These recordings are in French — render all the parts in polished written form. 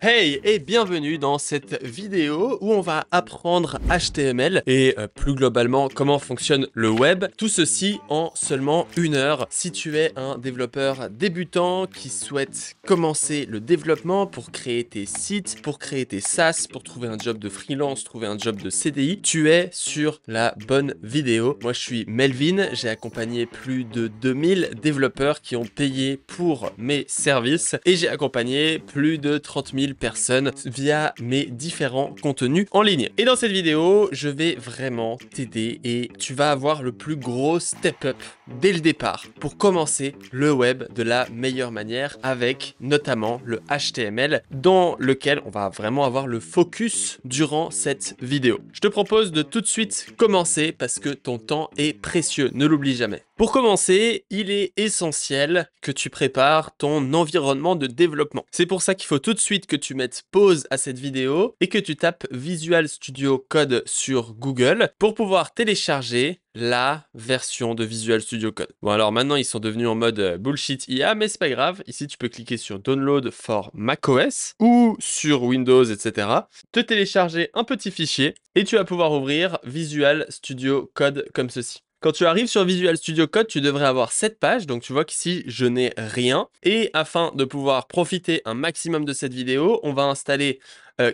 Hey et bienvenue dans cette vidéo où on va apprendre HTML et plus globalement comment fonctionne le web. Tout ceci en seulement 1 heure. Si tu es un développeur débutant qui souhaite commencer le développement pour créer tes sites, pour créer tes SaaS, pour trouver un job de freelance, trouver un job de CDI, tu es sur la bonne vidéo. Moi je suis Melvin, j'ai accompagné plus de 2000 développeurs qui ont payé pour mes services et j'ai accompagné plus de 30 000 personnes via mes différents contenus en ligne. Et dans cette vidéo, je vais vraiment t'aider et tu vas avoir le plus gros step-up dès le départ pour commencer le web de la meilleure manière avec notamment le HTML dans lequel on va vraiment avoir le focus durant cette vidéo. Je te propose de tout de suite commencer parce que ton temps est précieux, ne l'oublie jamais. Pour commencer, il est essentiel que tu prépares ton environnement de développement. C'est pour ça qu'il faut tout de suite que tu mettes pause à cette vidéo et que tu tapes Visual Studio Code sur Google pour pouvoir télécharger la version de Visual Studio Code. Bon alors maintenant ils sont devenus en mode bullshit IA, mais c'est pas grave. Ici tu peux cliquer sur Download for macOS ou sur Windows, etc. Te télécharger un petit fichier et tu vas pouvoir ouvrir Visual Studio Code comme ceci. Quand tu arrives sur Visual Studio Code, tu devrais avoir cette page. Donc tu vois qu'ici, je n'ai rien. Et afin de pouvoir profiter un maximum de cette vidéo, on va installer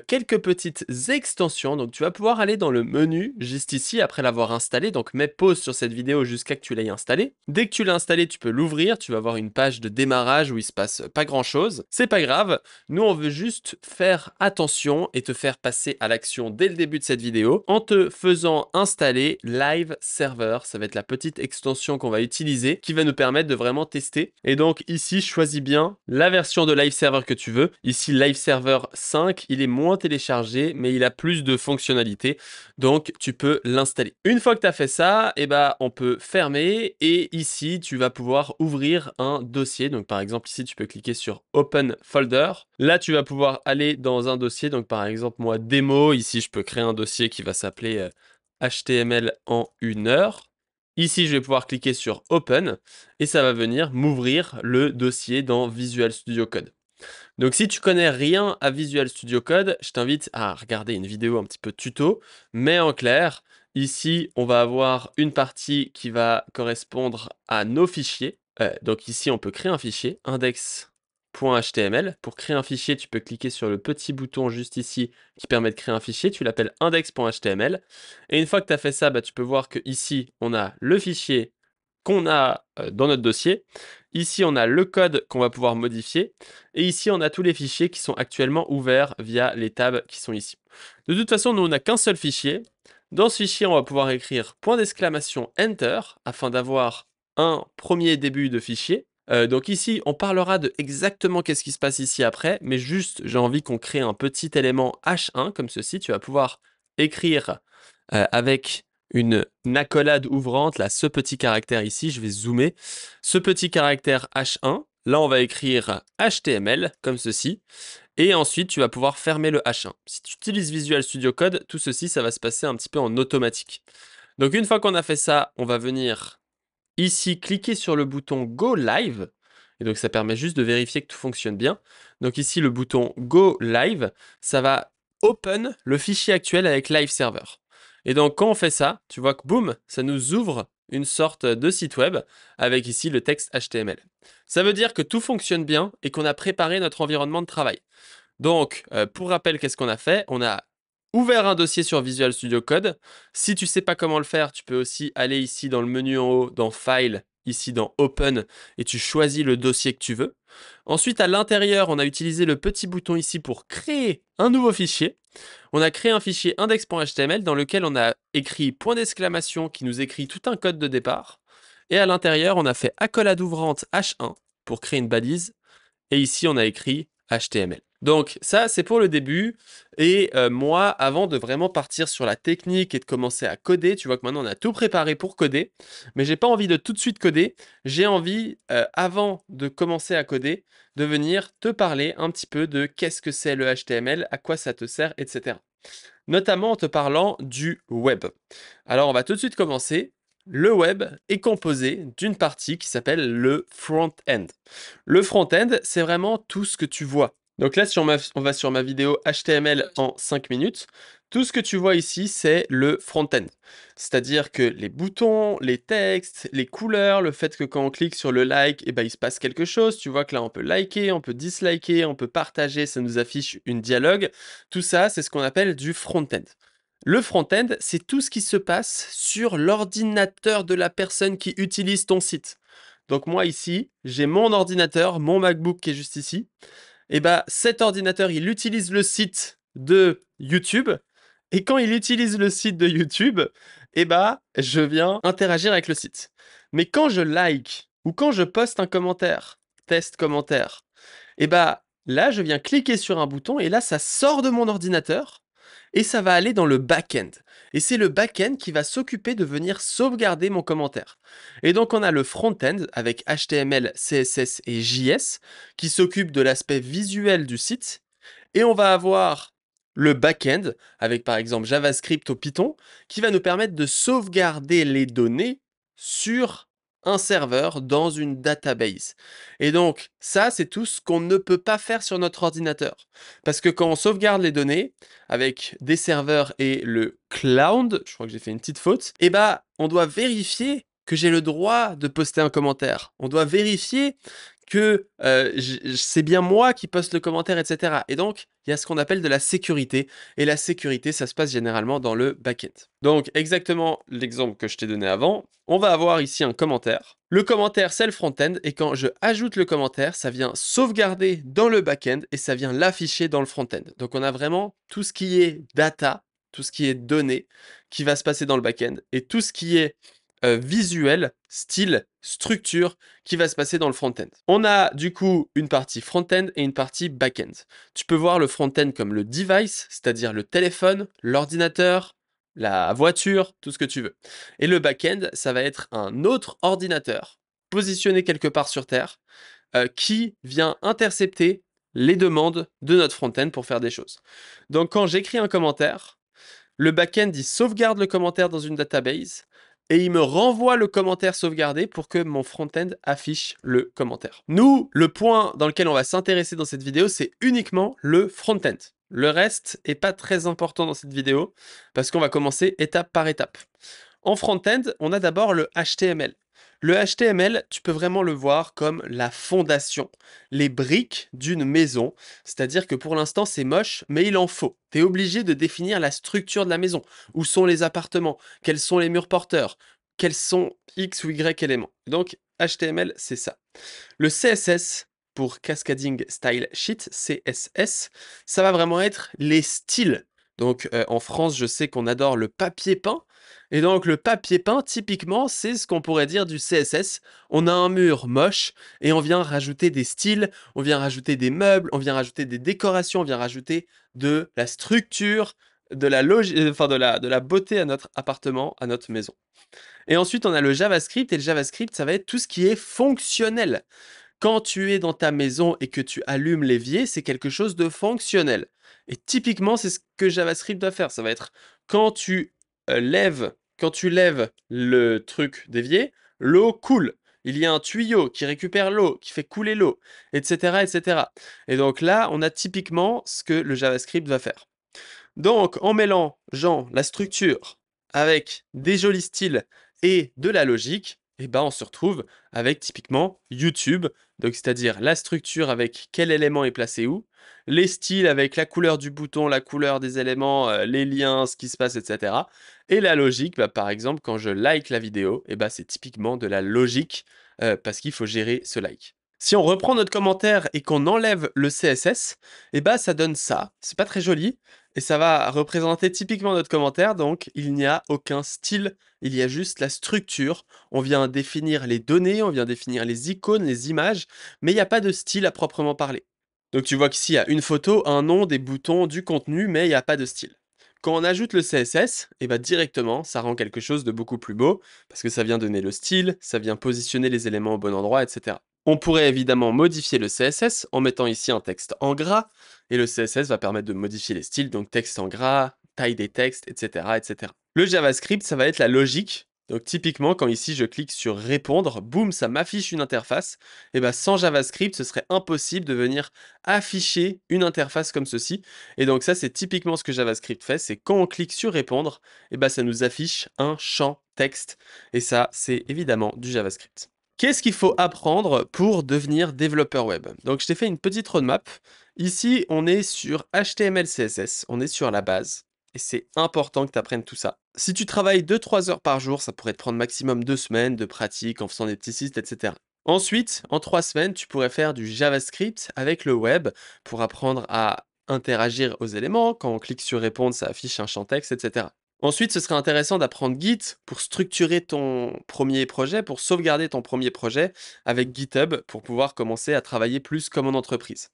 quelques petites extensions. Donc tu vas pouvoir aller dans le menu juste ici après l'avoir installé. Donc mets pause sur cette vidéo jusqu'à que tu l'aies installé. Dès que tu l'as installé, tu peux l'ouvrir. Tu vas avoir une page de démarrage où il se passe pas grand chose. C'est pas grave. Nous, on veut juste faire attention et te faire passer à l'action dès le début de cette vidéo en te faisant installer Live Server. Ça va être la petite extension qu'on va utiliser qui va nous permettre de vraiment tester. Et donc ici, choisis bien la version de Live Server que tu veux. Ici, Live Server 5, il est moins téléchargé, mais il a plus de fonctionnalités. Donc, tu peux l'installer. Une fois que tu as fait ça, eh ben, on peut fermer. Et ici, tu vas pouvoir ouvrir un dossier. Donc, par exemple, ici, tu peux cliquer sur Open Folder. Là, tu vas pouvoir aller dans un dossier. Donc, par exemple, moi, démo. Ici, je peux créer un dossier qui va s'appeler HTML en 1 heure. Ici, je vais pouvoir cliquer sur Open et ça va venir m'ouvrir le dossier dans Visual Studio Code. Donc si tu connais rien à Visual Studio Code, je t'invite à regarder une vidéo un petit peu tuto, mais en clair, ici, on va avoir une partie qui va correspondre à nos fichiers. Donc ici, on peut créer un fichier, index.html. Pour créer un fichier, tu peux cliquer sur le petit bouton juste ici qui permet de créer un fichier. Tu l'appelles index.html. Et une fois que tu as fait ça, tu peux voir que ici, on a le fichier qu'on a dans notre dossier. Ici, on a le code qu'on va pouvoir modifier. Et ici, on a tous les fichiers qui sont actuellement ouverts via les tabs qui sont ici. De toute façon, nous, on n'a qu'un seul fichier. Dans ce fichier, on va pouvoir écrire point d'exclamation Enter afin d'avoir un premier début de fichier. Donc ici, on parlera de exactement qu'est-ce qui se passe ici après, mais juste, j'ai envie qu'on crée un petit élément H1 comme ceci. Tu vas pouvoir écrire avec une accolade ouvrante, là, ce petit caractère ici, je vais zoomer. Ce petit caractère H1, là, on va écrire HTML, comme ceci. Et ensuite, tu vas pouvoir fermer le H1. Si tu utilises Visual Studio Code, tout ceci, ça va se passer un petit peu en automatique. Donc, une fois qu'on a fait ça, on va venir ici, cliquer sur le bouton Go Live. Et donc, ça permet juste de vérifier que tout fonctionne bien. Donc ici, le bouton Go Live, ça va open le fichier actuel avec Live Server. Et donc, quand on fait ça, tu vois que boum, ça nous ouvre une sorte de site web avec ici le texte HTML. Ça veut dire que tout fonctionne bien et qu'on a préparé notre environnement de travail. Donc, pour rappel, qu'est-ce qu'on a fait? On a ouvert un dossier sur Visual Studio Code. Si tu ne sais pas comment le faire, tu peux aussi aller ici dans le menu en haut, dans File, ici dans Open, et tu choisis le dossier que tu veux. Ensuite, à l'intérieur, on a utilisé le petit bouton ici pour créer un nouveau fichier. On a créé un fichier index.html dans lequel on a écrit point d'exclamation qui nous écrit tout un code de départ. Et à l'intérieur, on a fait accolade ouvrante H1 pour créer une balise. Et ici, on a écrit HTML. Donc ça, c'est pour le début. Et moi, avant de vraiment partir sur la technique et de commencer à coder, tu vois que maintenant, on a tout préparé pour coder. Mais j'ai pas envie de tout de suite coder. J'ai envie, avant de commencer à coder, de venir te parler un petit peu de qu'est-ce que c'est le HTML, à quoi ça te sert, etc. Notamment en te parlant du web. Alors, on va tout de suite commencer. Le web est composé d'une partie qui s'appelle le front-end. Le front-end, c'est vraiment tout ce que tu vois. Donc là, si on va sur ma vidéo HTML en 5 minutes, tout ce que tu vois ici, c'est le front-end. C'est-à-dire que les boutons, les textes, les couleurs, le fait que quand on clique sur le like, eh ben, il se passe quelque chose. Tu vois que là, on peut liker, on peut disliker, on peut partager, ça nous affiche une dialogue. Tout ça, c'est ce qu'on appelle du front-end. Le front-end, c'est tout ce qui se passe sur l'ordinateur de la personne qui utilise ton site. Donc moi ici, j'ai mon ordinateur, mon MacBook qui est juste ici. Et bah cet ordinateur, il utilise le site de YouTube. Et quand il utilise le site de YouTube, eh bah je viens interagir avec le site. Mais quand je like ou quand je poste un commentaire, test commentaire, et bah là je viens cliquer sur un bouton et là ça sort de mon ordinateur et ça va aller dans le back-end. Et c'est le back-end qui va s'occuper de venir sauvegarder mon commentaire. Et donc on a le front-end avec HTML, CSS et JS qui s'occupe de l'aspect visuel du site. Et on va avoir le back-end avec par exemple JavaScript ou Python qui va nous permettre de sauvegarder les données sur un serveur dans une database. Et donc, ça, c'est tout ce qu'on ne peut pas faire sur notre ordinateur. Parce que quand on sauvegarde les données avec des serveurs et le cloud, je crois que j'ai fait une petite faute, eh ben, on doit vérifier que j'ai le droit de poster un commentaire. On doit vérifier que c'est bien moi qui poste le commentaire, etc. Et donc, il y a ce qu'on appelle de la sécurité. Et la sécurité, ça se passe généralement dans le back-end. Donc, exactement l'exemple que je t'ai donné avant, on va avoir ici un commentaire. Le commentaire, c'est le front-end. Et quand je ajoute le commentaire, ça vient sauvegarder dans le back-end et ça vient l'afficher dans le front-end. Donc, on a vraiment tout ce qui est data, tout ce qui est données qui va se passer dans le back-end et tout ce qui est visuel, style, structure qui va se passer dans le front-end. On a du coup une partie front-end et une partie back-end. Tu peux voir le front-end comme le device, c'est-à-dire le téléphone, l'ordinateur, la voiture, tout ce que tu veux. Et le back-end, ça va être un autre ordinateur positionné quelque part sur Terre qui vient intercepter les demandes de notre front-end pour faire des choses. Donc quand j'écris un commentaire, le back-end, il sauvegarde le commentaire dans une database et il me renvoie le commentaire sauvegardé pour que mon front-end affiche le commentaire. Nous, le point dans lequel on va s'intéresser dans cette vidéo, c'est uniquement le front-end. Le reste est pas très important dans cette vidéo parce qu'on va commencer étape par étape. En front-end, on a d'abord le HTML. Le HTML, tu peux vraiment le voir comme la fondation, les briques d'une maison. C'est-à-dire que pour l'instant, c'est moche, mais il en faut. Tu es obligé de définir la structure de la maison. Où sont les appartements? Quels sont les murs porteurs? Quels sont X ou Y éléments? Donc, HTML, c'est ça. Le CSS, pour Cascading Style Sheet, CSS, ça va vraiment être les styles. Donc en France, je sais qu'on adore le papier peint. Et donc le papier peint, typiquement, c'est ce qu'on pourrait dire du CSS. On a un mur moche et on vient rajouter des styles, on vient rajouter des meubles, on vient rajouter des décorations, on vient rajouter de la structure, de la beauté à notre appartement, à notre maison. Et ensuite, on a le JavaScript, et le JavaScript, ça va être tout ce qui est fonctionnel. Quand tu es dans ta maison et que tu allumes l'évier, c'est quelque chose de fonctionnel. Et typiquement, c'est ce que JavaScript doit faire. Ça va être quand tu quand tu lèves le truc d'évier, l'eau coule. Il y a un tuyau qui récupère l'eau, qui fait couler l'eau, etc., etc. Et donc là, on a typiquement ce que le JavaScript va faire. Donc, en mélangeant la structure avec des jolis styles et de la logique, eh ben, on se retrouve avec typiquement YouTube, donc c'est-à-dire la structure avec quel élément est placé où, les styles avec la couleur du bouton, la couleur des éléments, les liens, ce qui se passe, etc. Et la logique, bah, par exemple, quand je like la vidéo, eh ben, c'est typiquement de la logique parce qu'il faut gérer ce like. Si on reprend notre commentaire et qu'on enlève le CSS, eh ben, ça donne ça. C'est pas très joli, et ça va représenter typiquement notre commentaire, donc il n'y a aucun style, il y a juste la structure. On vient définir les données, on vient définir les icônes, les images, mais il n'y a pas de style à proprement parler. Donc tu vois qu'ici il y a une photo, un nom, des boutons, du contenu, mais il n'y a pas de style. Quand on ajoute le CSS, et bah directement, ça rend quelque chose de beaucoup plus beau, parce que ça vient donner le style, ça vient positionner les éléments au bon endroit, etc. On pourrait évidemment modifier le CSS en mettant ici un texte en gras, et le CSS va permettre de modifier les styles, donc texte en gras, taille des textes, etc., etc. Le JavaScript, ça va être la logique Donc typiquement, quand ici je clique sur répondre, boum, ça m'affiche une interface. Et ben sans JavaScript, ce serait impossible de venir afficher une interface comme ceci. Et donc ça, c'est typiquement ce que JavaScript fait, c'est quand on clique sur répondre, et ben ça nous affiche un champ texte. Et ça, c'est évidemment du JavaScript. Qu'est-ce qu'il faut apprendre pour devenir développeur web? Donc je t'ai fait une petite roadmap. Ici, on est sur HTML, CSS, on est sur la base. Et c'est important que tu apprennes tout ça. Si tu travailles 2-3 heures par jour, ça pourrait te prendre maximum 2 semaines de pratique en faisant des petits sites, etc. Ensuite, en 3 semaines, tu pourrais faire du JavaScript avec le web pour apprendre à interagir aux éléments. Quand on clique sur répondre, ça affiche un champ texte, etc. Ensuite, ce serait intéressant d'apprendre Git pour structurer ton premier projet, pour sauvegarder ton premier projet avec GitHub pour pouvoir commencer à travailler plus comme en entreprise.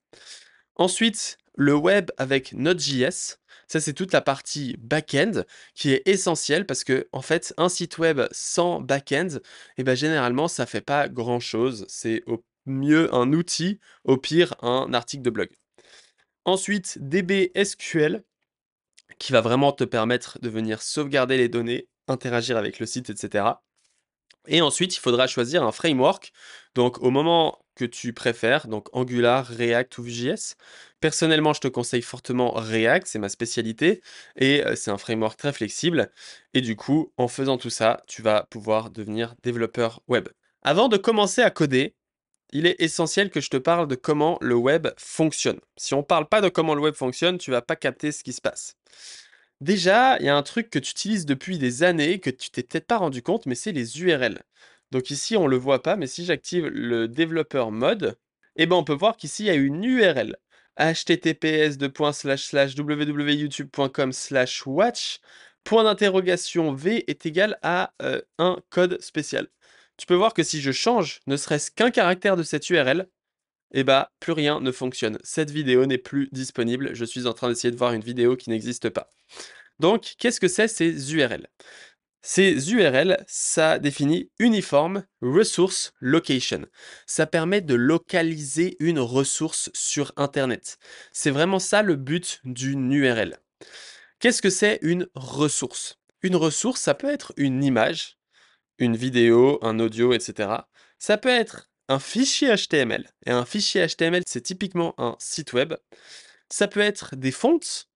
Ensuite, le web avec Node.js, ça c'est toute la partie back-end qui est essentielle parce que en fait, un site web sans back-end, généralement ça fait pas grand-chose. C'est au mieux un outil, au pire un article de blog. Ensuite, DB SQL qui va vraiment te permettre de venir sauvegarder les données, interagir avec le site, etc. Et ensuite, il faudra choisir un framework. Donc, au moment que tu préfères, donc Angular, React ou Vue.js. Personnellement, je te conseille fortement React, c'est ma spécialité. Et c'est un framework très flexible. Et du coup, en faisant tout ça, tu vas pouvoir devenir développeur web. Avant de commencer à coder, il est essentiel que je te parle de comment le web fonctionne. Si on ne parle pas de comment le web fonctionne, tu vas pas capter ce qui se passe. Déjà, il y a un truc que tu utilises depuis des années, que tu t'es peut-être pas rendu compte, mais c'est les URL. Donc ici, on le voit pas, mais si j'active le développeur mode, on peut voir qu'ici, il y a une URL. https://www.youtube.com/watch point d'interrogation v est égal à un code spécial. Tu peux voir que si je change ne serait-ce qu'un caractère de cette URL, plus rien ne fonctionne. Cette vidéo n'est plus disponible. Je suis en train d'essayer de voir une vidéo qui n'existe pas. Donc, qu'est-ce que c'est ces URL? Ces URL, ça définit Uniform Resource Location. Ça permet de localiser une ressource sur Internet. C'est vraiment ça le but d'une URL. Qu'est-ce que c'est une ressource? Une ressource, ça peut être une image, une vidéo, un audio, etc. Ça peut être un fichier HTML. Et un fichier HTML, c'est typiquement un site web. Ça peut être des fontes,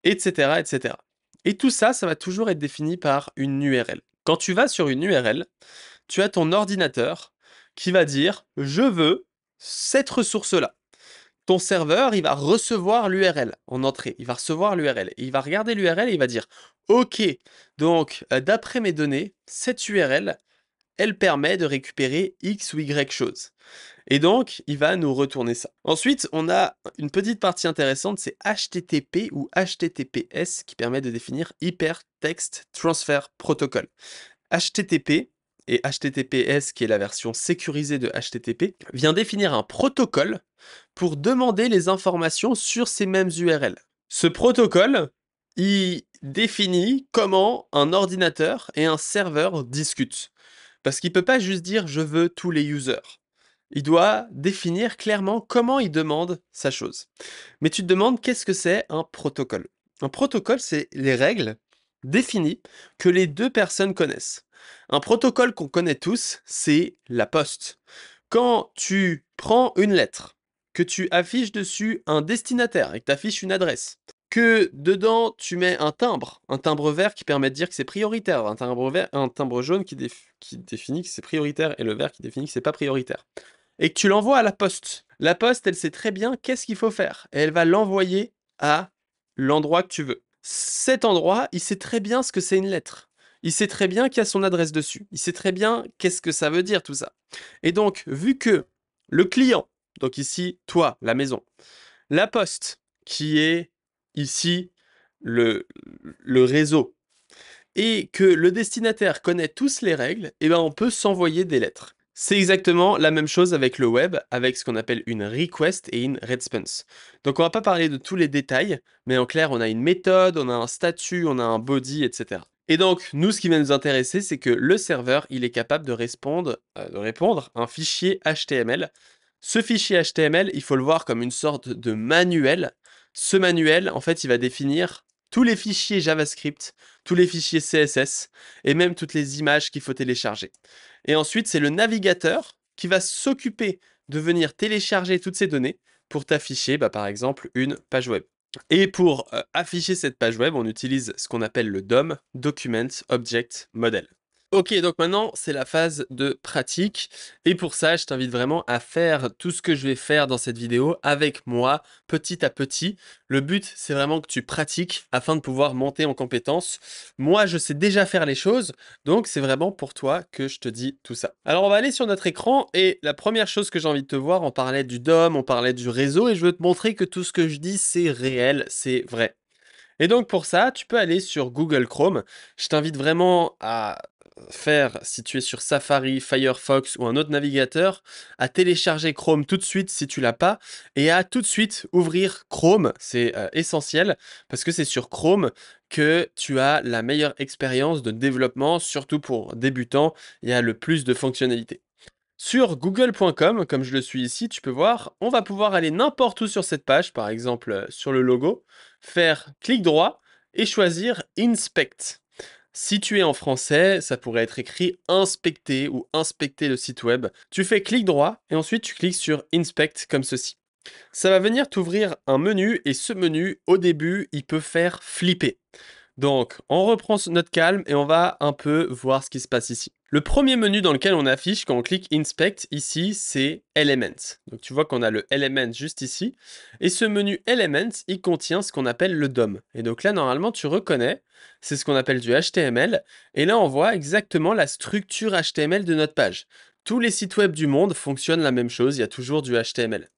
etc., etc. Et tout ça, ça va toujours être défini par une URL. Quand tu vas sur une URL, tu as ton ordinateur qui va dire « Je veux cette ressource-là ». Ton serveur, il va recevoir l'URL en entrée. Il va recevoir l'URL. Et il va regarder l'URL et il va dire « Ok, donc d'après mes données, cette URL, elle permet de récupérer X ou Y chose. » Et donc, il va nous retourner ça. Ensuite, on a une petite partie intéressante, c'est HTTP ou HTTPS qui permet de définir Hypertext Transfer Protocol. HTTP et HTTPS, qui est la version sécurisée de HTTP, vient définir un protocole pour demander les informations sur ces mêmes URL. Ce protocole, il définit comment un ordinateur et un serveur discutent. Parce qu'il ne peut pas juste dire « je veux tous les users ». Il doit définir clairement comment il demande sa chose. Mais tu te demandes qu'est-ce que c'est un protocole? Un protocole, c'est les règles définies que les deux personnes connaissent. Un protocole qu'on connaît tous, c'est la poste. Quand tu prends une lettre, que tu affiches dessus un destinataire et que tu affiches une adresse, que dedans tu mets un timbre vert qui permet de dire que c'est prioritaire, un timbre vert, un timbre jaune qui définit que c'est prioritaire et le vert qui définit que c'est pas prioritaire, et que tu l'envoies à la poste. La poste, elle sait très bien qu'est-ce qu'il faut faire et elle va l'envoyer à l'endroit que tu veux. Cet endroit, il sait très bien ce que c'est une lettre. Il sait très bien qu'il y a son adresse dessus. Il sait très bien qu'est-ce que ça veut dire tout ça. Et donc, vu que le client, donc ici, toi, la maison, la poste, qui est ici le, le réseau, et que le destinataire connaît tous les règles, on peut s'envoyer des lettres. C'est exactement la même chose avec le web, avec ce qu'on appelle une request et une response. Donc on va pas parler de tous les détails, mais en clair, on a une méthode, on a un statut, on a un body, etc. Et donc, nous, ce qui va nous intéresser, c'est que le serveur, il est capable de répondre à un fichier HTML. Ce fichier HTML, il faut le voir comme une sorte de manuel. Ce manuel, en fait, il va définir tous les fichiers JavaScript, tous les fichiers CSS et même toutes les images qu'il faut télécharger. Et ensuite, c'est le navigateur qui va s'occuper de venir télécharger toutes ces données pour t'afficher, par exemple, une page web. Et pour afficher cette page web, on utilise ce qu'on appelle le DOM, Document Object Model. Ok, donc maintenant, c'est la phase de pratique. Et pour ça, je t'invite vraiment à faire tout ce que je vais faire dans cette vidéo avec moi, petit à petit. Le but, c'est vraiment que tu pratiques afin de pouvoir monter en compétence. Moi, je sais déjà faire les choses, donc c'est vraiment pour toi que je te dis tout ça. Alors, on va aller sur notre écran et la première chose que j'ai envie de te voir, on parlait du DOM, on parlait du réseau et je veux te montrer que tout ce que je dis, c'est réel, c'est vrai. Et donc pour ça, tu peux aller sur Google Chrome. Je t'invite vraiment à faire, si tu es sur Safari, Firefox ou un autre navigateur, à télécharger Chrome tout de suite si tu l'as pas et à tout de suite ouvrir Chrome. C'est essentiel parce que c'est sur Chrome que tu as la meilleure expérience de développement, surtout pour débutants. Il y a le plus de fonctionnalités. Sur google.com, comme je le suis ici, tu peux voir, on va pouvoir aller n'importe où sur cette page, par exemple sur le logo, faire clic droit et choisir Inspect. Si tu es en français, ça pourrait être écrit inspecter ou inspecter le site web. Tu fais clic droit et ensuite tu cliques sur Inspect comme ceci. Ça va venir t'ouvrir un menu et ce menu, au début, il peut faire flipper. Donc, on reprend notre calme et on va un peu voir ce qui se passe ici. Le premier menu dans lequel on affiche quand on clique Inspect ici, c'est Elements. Donc tu vois qu'on a le Element juste ici. Et ce menu Elements, il contient ce qu'on appelle le DOM. Et donc là, normalement, tu reconnais, c'est ce qu'on appelle du HTML. Et là, on voit exactement la structure HTML de notre page. Tous les sites web du monde fonctionnent la même chose, il y a toujours du HTML.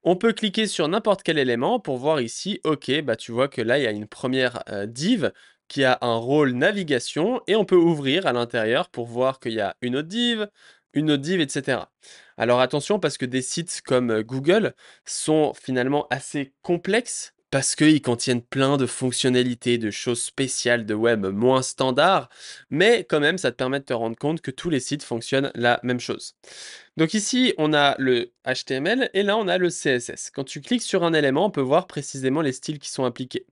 On peut cliquer sur n'importe quel élément pour voir ici, ok, tu vois que là, il y a une première div qui a un rôle navigation et on peut ouvrir à l'intérieur pour voir qu'il y a une autre div, etc. Alors attention parce que des sites comme Google sont finalement assez complexes parce qu'ils contiennent plein de fonctionnalités, de choses spéciales de web moins standards, mais quand même, ça te permet de te rendre compte que tous les sites fonctionnent la même chose. Donc ici, on a le HTML et là, on a le CSS. Quand tu cliques sur un élément, on peut voir précisément les styles qui sont appliqués.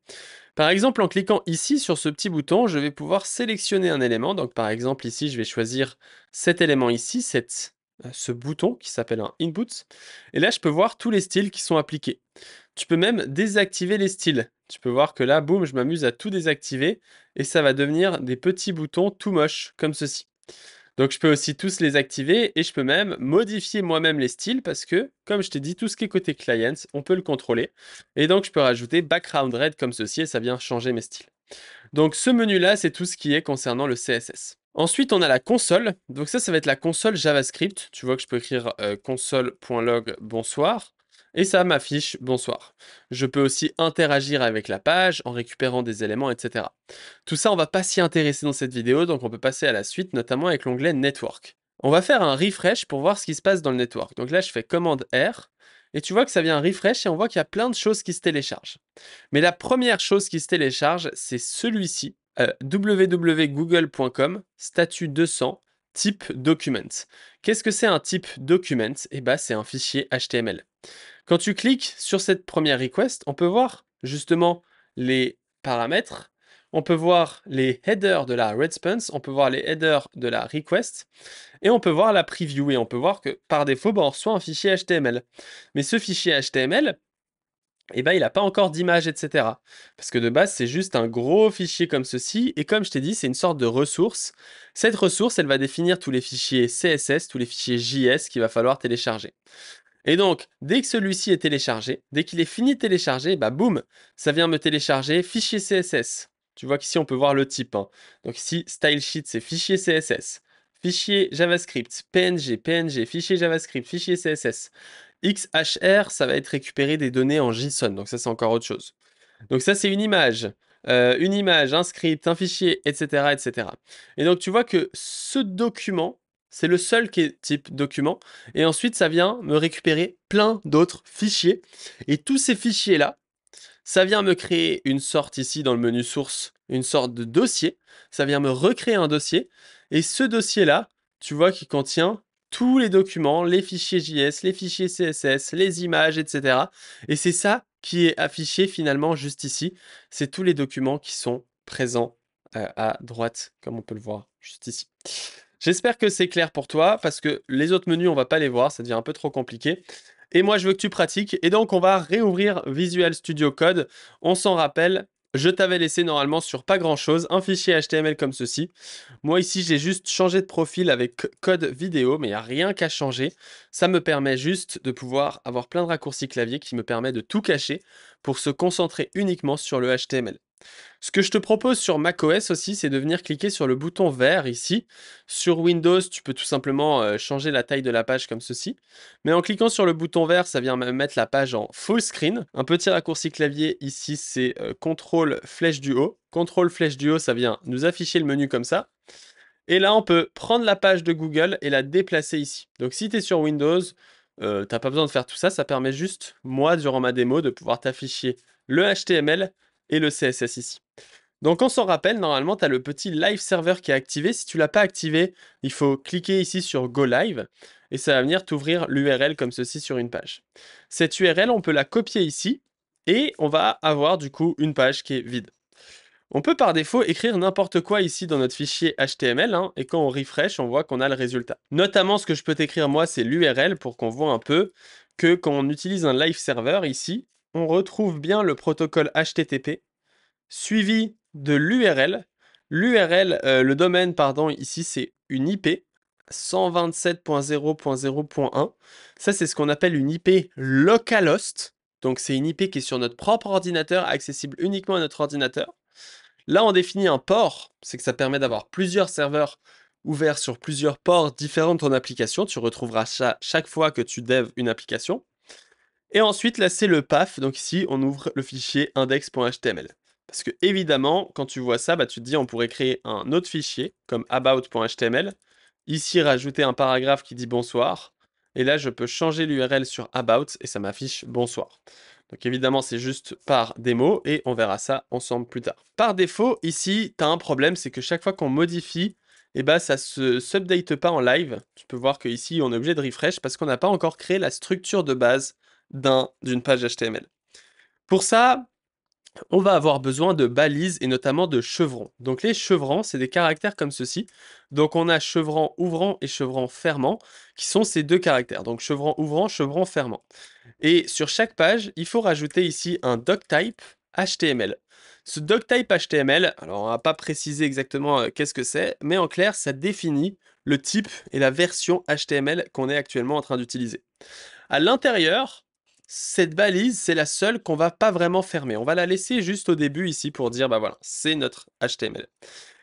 Par exemple, en cliquant ici sur ce petit bouton, je vais pouvoir sélectionner un élément. Donc par exemple, ici, je vais choisir cet élément ici, ce bouton qui s'appelle un input. Et là, je peux voir tous les styles qui sont appliqués. Tu peux même désactiver les styles. Tu peux voir que là, boum, je m'amuse à tout désactiver et ça va devenir des petits boutons tout moches, comme ceci. Donc je peux aussi tous les activer et je peux même modifier moi-même les styles parce que, comme je t'ai dit, tout ce qui est côté client, on peut le contrôler. Et donc je peux rajouter background red comme ceci et ça vient changer mes styles. Donc ce menu-là, c'est tout ce qui est concernant le CSS. Ensuite, on a la console. Donc ça va être la console JavaScript. Tu vois que je peux écrire console.log bonsoir. Et ça m'affiche bonsoir. Je peux aussi interagir avec la page en récupérant des éléments, etc. Tout ça, on va pas s'y intéresser dans cette vidéo, donc on peut passer à la suite, notamment avec l'onglet Network. On va faire un refresh pour voir ce qui se passe dans le network. Donc là, je fais commande R, et tu vois que ça vient refresh, et on voit qu'il y a plein de choses qui se téléchargent. Mais la première chose qui se télécharge, c'est celui-ci, www.google.com, statut 200, type document. Qu'est-ce que c'est un type document? C'est un fichier HTML. Quand tu cliques sur cette première request, on peut voir justement les paramètres, on peut voir les headers de la response, on peut voir les headers de la request, et on peut voir la preview, et on peut voir que par défaut, on reçoit un fichier HTML. Mais ce fichier HTML, il n'a pas encore d'image, etc. Parce que de base, c'est juste un gros fichier comme ceci, et comme je t'ai dit, c'est une sorte de ressource. Cette ressource, elle va définir tous les fichiers CSS, tous les fichiers JS qu'il va falloir télécharger. Et donc, dès que celui-ci est téléchargé, dès qu'il est fini de télécharger, boum, ça vient me télécharger fichier CSS. Tu vois qu'ici, on peut voir le type. Donc ici, stylesheet, c'est fichier CSS. Fichier JavaScript, PNG, fichier JavaScript, fichier CSS. XHR, ça va être récupérer des données en JSON. Donc ça, c'est encore autre chose. Donc ça, c'est une image. Un script, un fichier, etc., etc. Et donc, tu vois que ce document, c'est le seul qui est type document. Et ensuite, ça vient me récupérer plein d'autres fichiers. Et tous ces fichiers-là, ça vient me créer une sorte ici dans le menu source, une sorte de dossier. Ça vient me recréer un dossier. Et ce dossier-là, tu vois qu'il contient tous les documents, les fichiers JS, les fichiers CSS, les images, etc. Et c'est ça qui est affiché finalement juste ici. C'est tous les documents qui sont présents à droite, comme on peut le voir juste ici. J'espère que c'est clair pour toi, parce que les autres menus, on va pas les voir, ça devient un peu trop compliqué. Et moi, je veux que tu pratiques, et donc on va réouvrir Visual Studio Code. On s'en rappelle, je t'avais laissé normalement sur pas grand-chose, un fichier HTML comme ceci. Moi ici, j'ai juste changé de profil avec code vidéo, mais il n'y a rien qu'à changer. Ça me permet juste de pouvoir avoir plein de raccourcis clavier qui me permet de tout cacher pour se concentrer uniquement sur le HTML. Ce que je te propose sur macOS aussi, c'est de venir cliquer sur le bouton vert ici. Sur Windows, tu peux tout simplement changer la taille de la page comme ceci. Mais en cliquant sur le bouton vert, ça vient me mettre la page en full screen. Un petit raccourci clavier ici, c'est CTRL flèche du haut. CTRL flèche du haut, ça vient nous afficher le menu comme ça. Et là, on peut prendre la page de Google et la déplacer ici. Donc si tu es sur Windows, t'as pas besoin de faire tout ça. Ça permet juste, moi, durant ma démo, de pouvoir t'afficher le HTML et le CSS ici. Donc on s'en rappelle, normalement, tu as le petit live server qui est activé. Si tu l'as pas activé, il faut cliquer ici sur Go Live et ça va venir t'ouvrir l'URL comme ceci sur une page. Cette URL, on peut la copier ici et on va avoir du coup une page qui est vide. On peut par défaut écrire n'importe quoi ici dans notre fichier HTML et quand on refresh, on voit qu'on a le résultat. Notamment, ce que je peux t'écrire moi, c'est l'URL pour qu'on voit un peu que quand on utilise un live server ici, on retrouve bien le protocole HTTP suivi de l'URL. L'URL, le domaine, pardon, ici, c'est une IP 127.0.0.1. Ça, c'est ce qu'on appelle une IP localhost. Donc, c'est une IP qui est sur notre propre ordinateur, accessible uniquement à notre ordinateur. Là, on définit un port, c'est que ça permet d'avoir plusieurs serveurs ouverts sur plusieurs ports différents de ton application. Tu retrouveras ça chaque fois que tu devs une application. Et ensuite, là, c'est le path. Donc ici, on ouvre le fichier index.html. Parce que évidemment, quand tu vois ça, tu te dis on pourrait créer un autre fichier comme about.html. Ici, rajouter un paragraphe qui dit bonsoir. Et là, je peux changer l'URL sur about et ça m'affiche bonsoir. Donc évidemment, c'est juste par démo et on verra ça ensemble plus tard. Par défaut, ici, tu as un problème, c'est que chaque fois qu'on modifie, ça ne s'update pas en live. Tu peux voir qu'ici, on est obligé de refresh parce qu'on n'a pas encore créé la structure de base d'une page HTML. Pour ça, on va avoir besoin de balises et notamment de chevrons. Donc les chevrons, c'est des caractères comme ceci. Donc on a chevron ouvrant et chevron fermant, qui sont ces deux caractères. Donc chevron ouvrant, chevron fermant. Et sur chaque page, il faut rajouter ici un doctype HTML. Ce doctype HTML, alors on va pas préciser exactement qu'est-ce que c'est, mais en clair, ça définit le type et la version HTML qu'on est actuellement en train d'utiliser. À l'intérieur, cette balise, c'est la seule qu'on va pas vraiment fermer. On va la laisser juste au début ici pour dire, voilà, c'est notre HTML.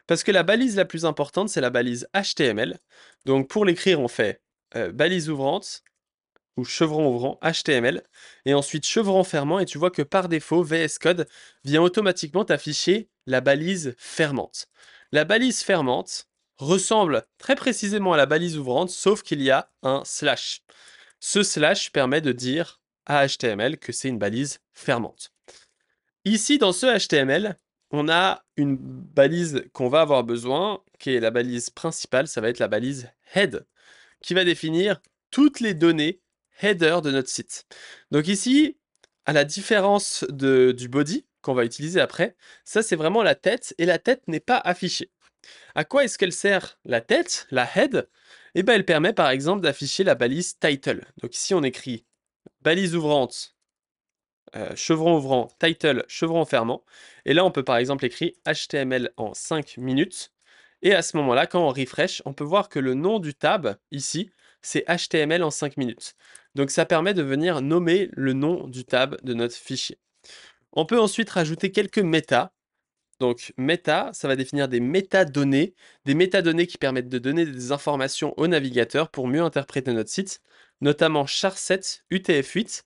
Parce que la balise la plus importante, c'est la balise HTML. Donc pour l'écrire, on fait balise ouvrante ou chevron ouvrant HTML. Et ensuite chevron fermant. Et tu vois que par défaut, VS Code vient automatiquement t'afficher la balise fermante. La balise fermante ressemble très précisément à la balise ouvrante, sauf qu'il y a un slash. Ce slash permet de dire à HTML que c'est une balise fermante. Ici, dans ce HTML, on a une balise qu'on va avoir besoin, qui est la balise principale, ça va être la balise head, qui va définir toutes les données header de notre site. Donc ici, à la différence du body qu'on va utiliser après, ça c'est vraiment la tête, et la tête n'est pas affichée. À quoi est-ce qu'elle sert la tête, la head? Elle permet par exemple d'afficher la balise title. Donc ici on écrit balise ouvrante, chevron ouvrant, title, chevron fermant. Et là on peut par exemple écrire HTML en 5 minutes. Et à ce moment-là, quand on refresh, on peut voir que le nom du tab, ici, c'est HTML en 5 minutes. Donc ça permet de venir nommer le nom du tab de notre fichier. On peut ensuite rajouter quelques méta. Donc méta, ça va définir des métadonnées qui permettent de donner des informations au navigateur pour mieux interpréter notre site, notamment char7, UTF-8.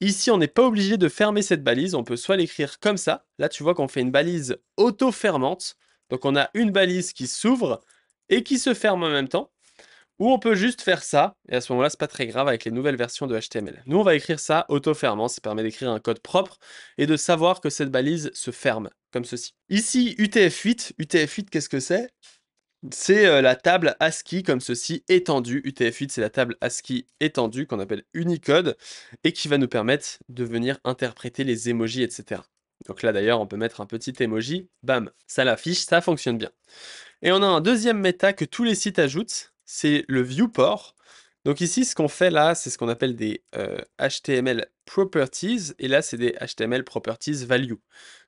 Ici, on n'est pas obligé de fermer cette balise, on peut soit l'écrire comme ça. Là, tu vois qu'on fait une balise auto-fermante. Donc on a une balise qui s'ouvre et qui se ferme en même temps. Ou on peut juste faire ça, et à ce moment-là, c'est pas très grave avec les nouvelles versions de HTML. Nous, on va écrire ça auto-fermant, ça permet d'écrire un code propre et de savoir que cette balise se ferme, comme ceci. Ici, UTF-8, qu'est-ce que c'est? C'est la table ASCII comme ceci, étendue. UTF-8, c'est la table ASCII étendue qu'on appelle Unicode et qui va nous permettre de venir interpréter les emojis, etc. Donc là d'ailleurs, on peut mettre un petit emoji, bam, ça l'affiche, ça fonctionne bien. Et on a un deuxième méta que tous les sites ajoutent, c'est le viewport. Donc ici, ce qu'on fait là, c'est ce qu'on appelle des HTML properties, et là, c'est des HTML properties value.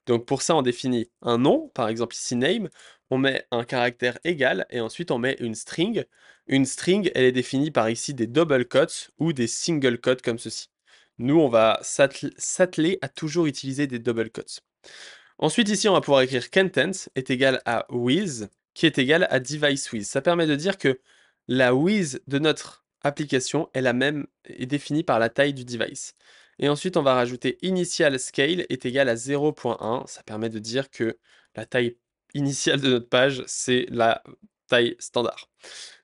Donc pour ça, on définit un nom, par exemple ici name, on met un caractère égal, et ensuite on met une string. Une string, elle est définie par ici des double quotes ou des single quotes comme ceci. Nous, on va s'atteler à toujours utiliser des double quotes. Ensuite, ici, on va pouvoir écrire content est égal à with, qui est égal à device with. Ça permet de dire que la with de notre application est définie par la taille du device. Et ensuite, on va rajouter initial scale est égal à 0.1. Ça permet de dire que la taille initiale de notre page, c'est la taille standard.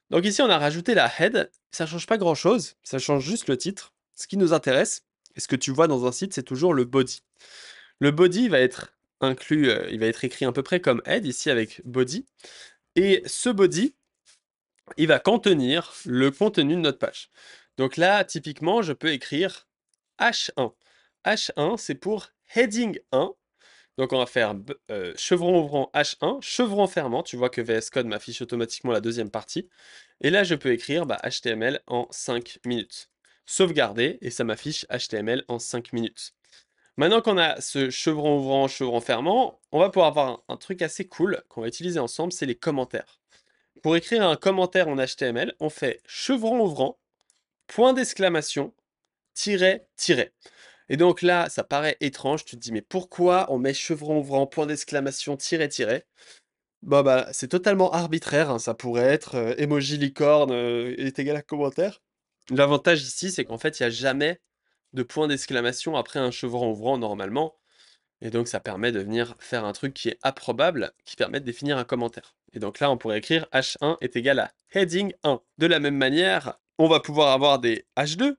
Donc ici, on a rajouté la head. Ça change pas grand-chose, ça change juste le titre. Ce qui nous intéresse, et ce que tu vois dans un site, c'est toujours le body. Le body va être inclus, il va être écrit à peu près comme head ici avec body. Et ce body, il va contenir le contenu de notre page. Donc là, typiquement, je peux écrire H1. H1, c'est pour heading 1. Donc on va faire chevron ouvrant H1, chevron fermant. Tu vois que VS Code m'affiche automatiquement la deuxième partie. Et là, je peux écrire HTML en 5 minutes. Sauvegarder, et ça m'affiche HTML en 5 minutes. Maintenant qu'on a ce chevron ouvrant, chevron fermant, on va pouvoir avoir un truc assez cool qu'on va utiliser ensemble, c'est les commentaires. Pour écrire un commentaire en HTML, on fait chevron ouvrant, point d'exclamation, tiret, tiret. Et donc là, ça paraît étrange, tu te dis mais pourquoi on met chevron ouvrant, point d'exclamation, tiret, tiret? Bah, c'est totalement arbitraire, hein, ça pourrait être emoji licorne est égal à commentaire. L'avantage ici, c'est qu'en fait, il n'y a jamais de point d'exclamation après un chevron ouvrant normalement. Et donc ça permet de venir faire un truc qui est approbable, qui permet de définir un commentaire. Et donc là, on pourrait écrire H1 est égal à heading 1. De la même manière, on va pouvoir avoir des H2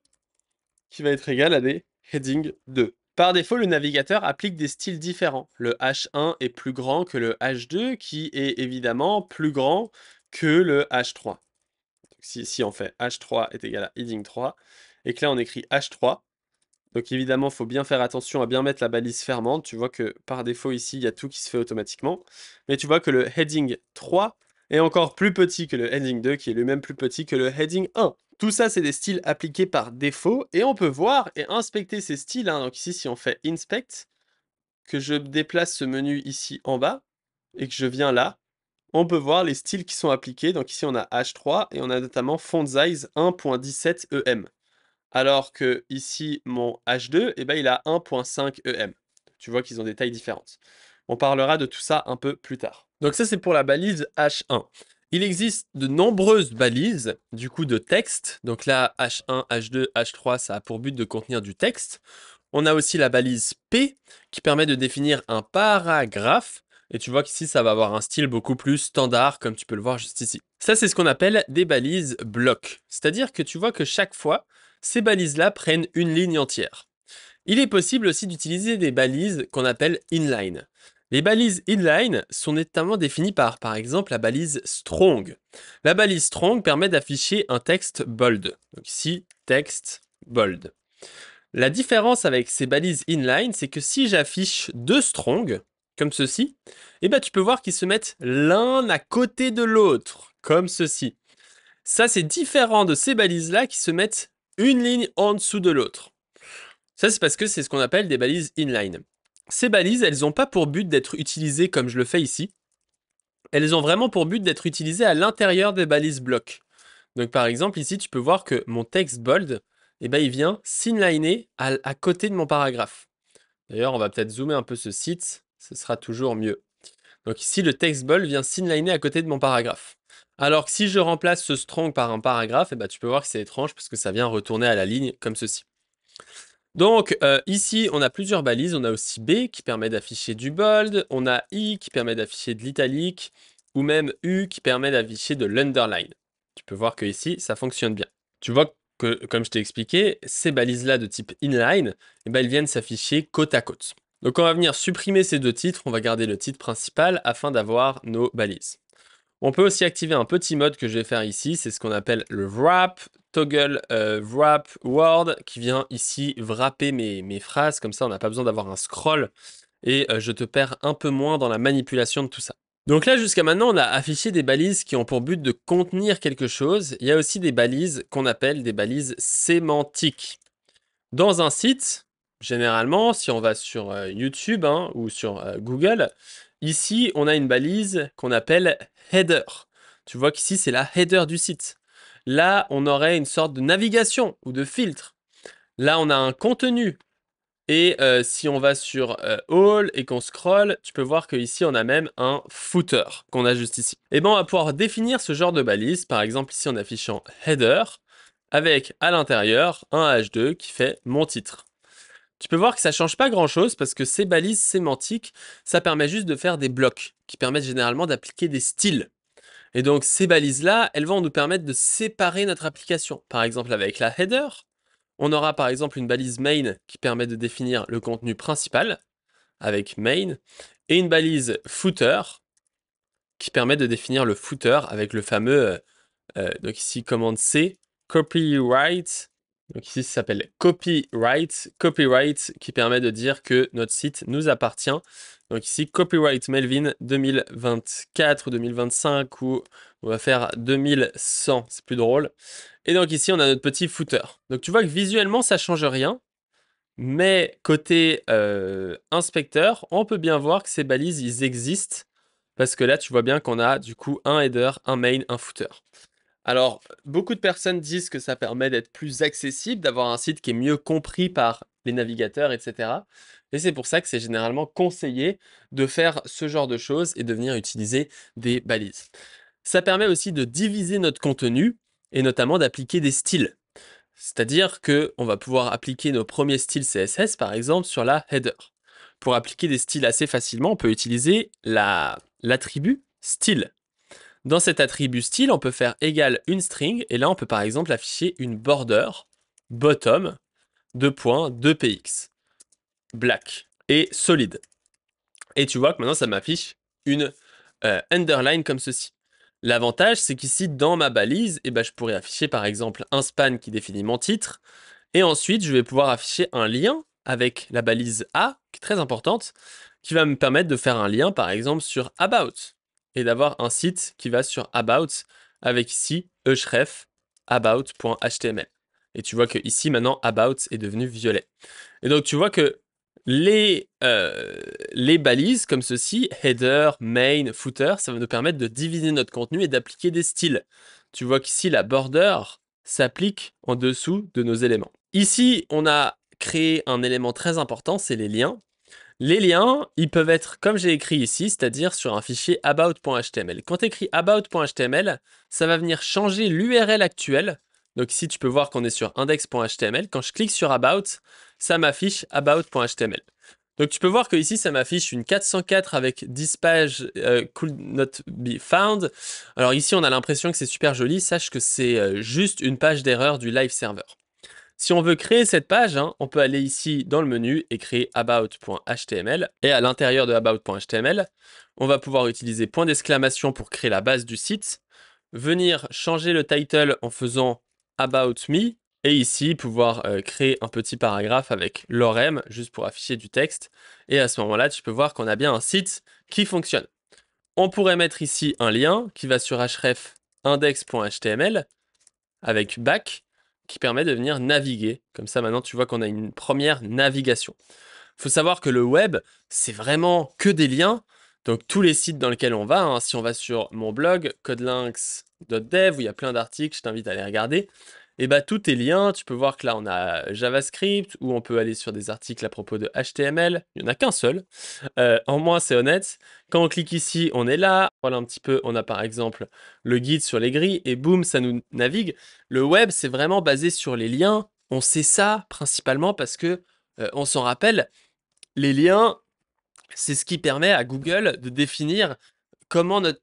qui va être égal à des heading 2. Par défaut, le navigateur applique des styles différents. Le H1 est plus grand que le H2, qui est évidemment plus grand que le H3. Donc, si ici on fait H3 est égal à heading 3, et que là on écrit H3, donc évidemment, il faut bien faire attention à bien mettre la balise fermante. Tu vois que par défaut ici, il y a tout qui se fait automatiquement. Mais tu vois que le heading 3 est encore plus petit que le heading 2, qui est lui-même plus petit que le heading 1. Tout ça, c'est des styles appliqués par défaut. Et on peut voir et inspecter ces styles, hein. Donc ici, si on fait Inspect, que je déplace ce menu ici en bas, et que je viens là, on peut voir les styles qui sont appliqués. Donc ici, on a H3, et on a notamment Font Size 1.17 EM. Alors que ici, mon H2, eh ben, il a 1.5 EM. Tu vois qu'ils ont des tailles différentes. On parlera de tout ça un peu plus tard. Donc ça, c'est pour la balise H1. Il existe de nombreuses balises, du coup, de texte. Donc là, H1, H2, H3, ça a pour but de contenir du texte. On a aussi la balise P, qui permet de définir un paragraphe. Et tu vois qu'ici, ça va avoir un style beaucoup plus standard, comme tu peux le voir juste ici. Ça, c'est ce qu'on appelle des balises blocs. C'est-à-dire que tu vois que chaque fois, ces balises-là prennent une ligne entière. Il est possible aussi d'utiliser des balises qu'on appelle inline. Les balises inline sont notamment définies par exemple, la balise strong. La balise strong permet d'afficher un texte bold. Donc ici, texte bold. La différence avec ces balises inline, c'est que si j'affiche deux strong, comme ceci, eh ben, tu peux voir qu'ils se mettent l'un à côté de l'autre, comme ceci. Ça, c'est différent de ces balises-là qui se mettent une ligne en dessous de l'autre. Ça, c'est parce que c'est ce qu'on appelle des balises inline. Ces balises, elles n'ont pas pour but d'être utilisées comme je le fais ici. Elles ont vraiment pour but d'être utilisées à l'intérieur des balises blocs. Donc par exemple, ici, tu peux voir que mon texte bold, eh ben, il vient s'inliner à côté de mon paragraphe. D'ailleurs, on va peut-être zoomer un peu ce site, ce sera toujours mieux. Donc ici, le text bold vient s'inliner à côté de mon paragraphe. Alors que si je remplace ce strong par un paragraphe, eh ben, tu peux voir que c'est étrange parce que ça vient retourner à la ligne comme ceci. Donc ici, on a plusieurs balises. On a aussi B qui permet d'afficher du bold, on a I qui permet d'afficher de l'italique, ou même U qui permet d'afficher de l'underline. Tu peux voir que ici, ça fonctionne bien. Tu vois que, comme je t'ai expliqué, ces balises-là de type inline, eh ben, elles viennent s'afficher côte à côte. Donc on va venir supprimer ces deux titres, on va garder le titre principal afin d'avoir nos balises. On peut aussi activer un petit mode que je vais faire ici, c'est ce qu'on appelle le wrap, toggle wrap word, qui vient ici wrapper mes phrases, comme ça on n'a pas besoin d'avoir un scroll, et je te perds un peu moins dans la manipulation de tout ça. Donc là, jusqu'à maintenant, on a affiché des balises qui ont pour but de contenir quelque chose. Il y a aussi des balises qu'on appelle des balises sémantiques. Dans un site, généralement, si on va sur YouTube hein, ou sur Google, ici, on a une balise qu'on appelle header. Tu vois qu'ici, c'est la header du site. Là, on aurait une sorte de navigation ou de filtre. Là, on a un contenu. Et si on va sur All et qu'on scroll, tu peux voir qu'ici, on a même un footer qu'on a juste ici. Et bien, on va pouvoir définir ce genre de balise. Par exemple, ici, en affichant header, avec à l'intérieur un H2 qui fait mon titre. Tu peux voir que ça change pas grand chose parce que ces balises sémantiques, ça permet juste de faire des blocs qui permettent généralement d'appliquer des styles. Et donc ces balises-là, elles vont nous permettre de séparer notre application. Par exemple avec la header, on aura par exemple une balise main qui permet de définir le contenu principal avec main et une balise footer qui permet de définir le footer avec le fameux, donc ici commande C, copyright. Donc ici, ça s'appelle copyright. Copyright qui permet de dire que notre site nous appartient. Donc ici, copyright Melvin 2024 ou 2025 ou on va faire 2100, c'est plus drôle. Et donc ici, on a notre petit footer. Donc tu vois que visuellement, ça change rien. Mais côté inspecteur, on peut bien voir que ces balises, ils existent. Parce que là, tu vois bien qu'on a du coup un header, un main, un footer. Alors, beaucoup de personnes disent que ça permet d'être plus accessible, d'avoir un site qui est mieux compris par les navigateurs, etc. Et c'est pour ça que c'est généralement conseillé de faire ce genre de choses et de venir utiliser des balises. Ça permet aussi de diviser notre contenu et notamment d'appliquer des styles. C'est-à-dire qu'on va pouvoir appliquer nos premiers styles CSS, par exemple, sur la header. Pour appliquer des styles assez facilement, on peut utiliser l'attribut style. Dans cet attribut style, on peut faire égal une string, et là, on peut par exemple afficher une border bottom 2.2px black et solide. Et tu vois que maintenant, ça m'affiche une underline comme ceci. L'avantage, c'est qu'ici, dans ma balise, eh ben, je pourrais afficher par exemple un span qui définit mon titre, et ensuite, je vais pouvoir afficher un lien avec la balise A, qui est très importante, qui va me permettre de faire un lien par exemple sur About, et d'avoir un site qui va sur About, avec ici href about.html. Et tu vois que ici, maintenant, About est devenu violet. Et donc, tu vois que les balises comme ceci, header, main, footer, ça va nous permettre de diviser notre contenu et d'appliquer des styles. Tu vois qu'ici, la border s'applique en dessous de nos éléments. Ici, on a créé un élément très important, c'est les liens. Les liens, ils peuvent être comme j'ai écrit ici, c'est-à-dire sur un fichier about.html. Quand tu écris about.html, ça va venir changer l'URL actuelle. Donc ici, tu peux voir qu'on est sur index.html. Quand je clique sur about, ça m'affiche about.html. Donc tu peux voir que ici, ça m'affiche une 404 avec 10 pages could not be found. Alors ici, on a l'impression que c'est super joli. Sache que c'est juste une page d'erreur du live server. Si on veut créer cette page, hein, on peut aller ici dans le menu et créer about.html. Et à l'intérieur de about.html, on va pouvoir utiliser point d'exclamation pour créer la base du site, venir changer le title en faisant about me, et ici pouvoir créer un petit paragraphe avec lorem, juste pour afficher du texte. Et à ce moment-là, tu peux voir qu'on a bien un site qui fonctionne. On pourrait mettre ici un lien qui va sur href index.html avec back, qui permet de venir naviguer. Comme ça, maintenant, tu vois qu'on a une première navigation. Il faut savoir que le web, c'est vraiment que des liens. Donc, tous les sites dans lesquels on va, hein, si on va sur mon blog, codelinks.dev, où il y a plein d'articles, je t'invite à aller regarder, et bah, tout est liens. Tu peux voir que là, on a JavaScript, où on peut aller sur des articles à propos de HTML. Il n'y en a qu'un seul. En moins, c'est honnête. Quand on clique ici, on est là. Voilà un petit peu, on a par exemple le guide sur les grilles, et boum, ça nous navigue. Le web, c'est vraiment basé sur les liens. On sait ça principalement parce que, on s'en rappelle, les liens, c'est ce qui permet à Google de définir comment notre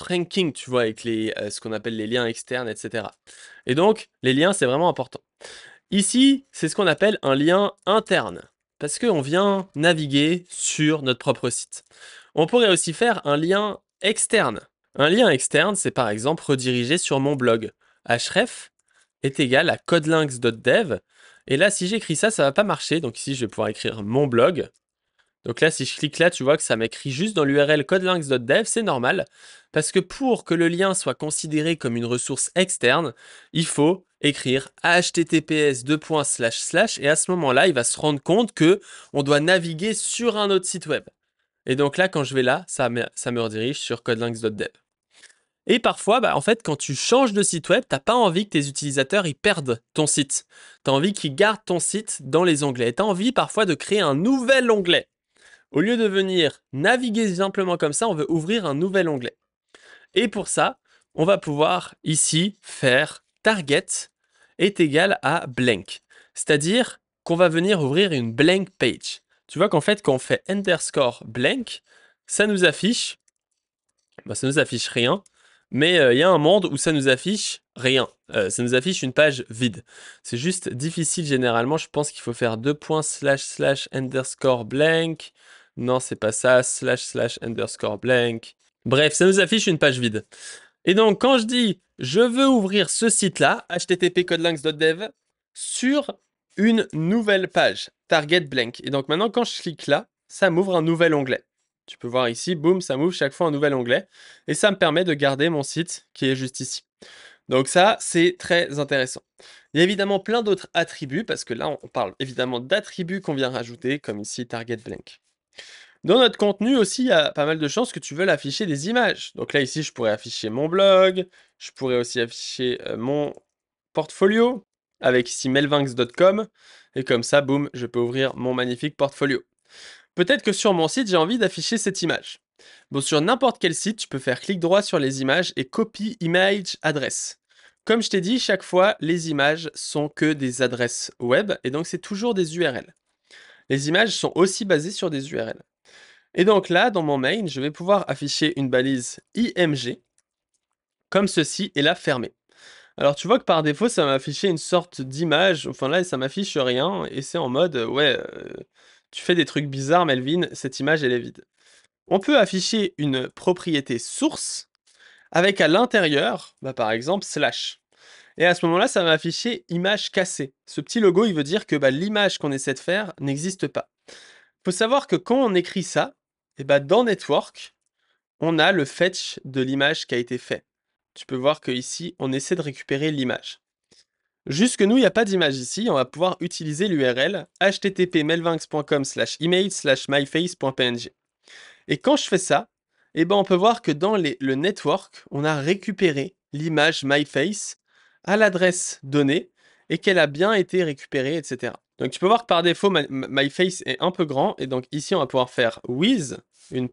ranking, tu vois, avec ce qu'on appelle les liens externes, etc. Et donc, les liens, c'est vraiment important. Ici, c'est ce qu'on appelle un lien interne, parce qu'on vient naviguer sur notre propre site. On pourrait aussi faire un lien externe. Un lien externe, c'est par exemple redirigé sur mon blog. href est égal à codelinks.dev. Et là, si j'écris ça, ça va pas marcher. Donc ici, je vais pouvoir écrire mon blog. Donc là, si je clique là, tu vois que ça m'écrit juste dans l'URL codelinks.dev, c'est normal. Parce que pour que le lien soit considéré comme une ressource externe, il faut écrire https et à ce moment-là, il va se rendre compte que on doit naviguer sur un autre site web. Et donc là, quand je vais là, ça me redirige sur codelinks.dev. Et parfois, en fait, quand tu changes de site web, t'as pas envie que tes utilisateurs ils perdent ton site. Tu as envie qu'ils gardent ton site dans les onglets. Tu as envie parfois de créer un nouvel onglet. Au lieu de venir naviguer simplement comme ça, on veut ouvrir un nouvel onglet. Et pour ça, on va pouvoir ici faire target est égal à blank. C'est-à-dire qu'on va venir ouvrir une blank page. Tu vois qu'en fait, quand on fait underscore blank, ça nous affiche rien, mais il y a un monde où ça nous affiche rien. Ça nous affiche une page vide. C'est juste difficile généralement. Je pense qu'il faut faire underscore blank. Non, c'est pas ça. Underscore blank. Bref, ça nous affiche une page vide. Et donc, quand je dis je veux ouvrir ce site-là, http://codelinks.dev, sur une nouvelle page, target blank. Et donc maintenant, quand je clique là, ça m'ouvre un nouvel onglet. Tu peux voir ici, boum, ça m'ouvre chaque fois un nouvel onglet. Et ça me permet de garder mon site qui est juste ici. Donc ça, c'est très intéressant. Il y a évidemment plein d'autres attributs, parce que là, on parle évidemment d'attributs qu'on vient rajouter, comme ici, target blank. Dans notre contenu aussi, il y a pas mal de chances que tu veuilles afficher des images. Donc là, ici, je pourrais afficher mon blog, je pourrais aussi afficher mon portfolio, avec ici melvinx.com, et comme ça, boum, je peux ouvrir mon magnifique portfolio. Peut-être que sur mon site, j'ai envie d'afficher cette image. Bon, sur n'importe quel site, tu peux faire clic droit sur les images et copy image address. Comme je t'ai dit, chaque fois, les images sont que des adresses web, et donc c'est toujours des URL. Les images sont aussi basées sur des URL. Et donc là, dans mon main, je vais pouvoir afficher une balise IMG, comme ceci, et la fermer. Alors tu vois que par défaut, ça m'a affiché une sorte d'image, enfin là, ça m'affiche rien, et c'est en mode, ouais, tu fais des trucs bizarres, Melvin, cette image, elle est vide. On peut afficher une propriété source, avec à l'intérieur, par exemple, slash. Et à ce moment-là, ça va afficher image cassée. Ce petit logo, il veut dire que l'image qu'on essaie de faire n'existe pas. Il faut savoir que quand on écrit ça, dans Network, on a le fetch de l'image qui a été fait. Tu peux voir qu'ici, on essaie de récupérer l'image. Jusque nous, il n'y a pas d'image ici, on va pouvoir utiliser l'URL http://melvinx.com/image/myface.png. Et quand je fais ça, on peut voir que dans le network, on a récupéré l'image myface à l'adresse donnée et qu'elle a bien été récupérée, etc. Donc tu peux voir que par défaut, myface est un peu grand, et donc ici, on va pouvoir faire with, un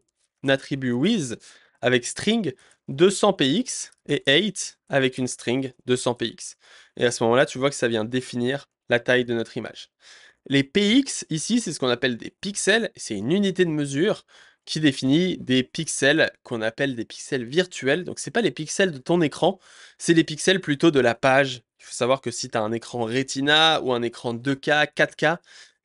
attribut with avec string 200px et 8 avec une string 200px. Et à ce moment-là, tu vois que ça vient définir la taille de notre image. Les px, ici, c'est ce qu'on appelle des pixels. C'est une unité de mesure qui définit des pixels qu'on appelle des pixels virtuels. Donc, c'est pas les pixels de ton écran, c'est les pixels plutôt de la page. Il faut savoir que si tu as un écran Retina ou un écran 2K, 4K,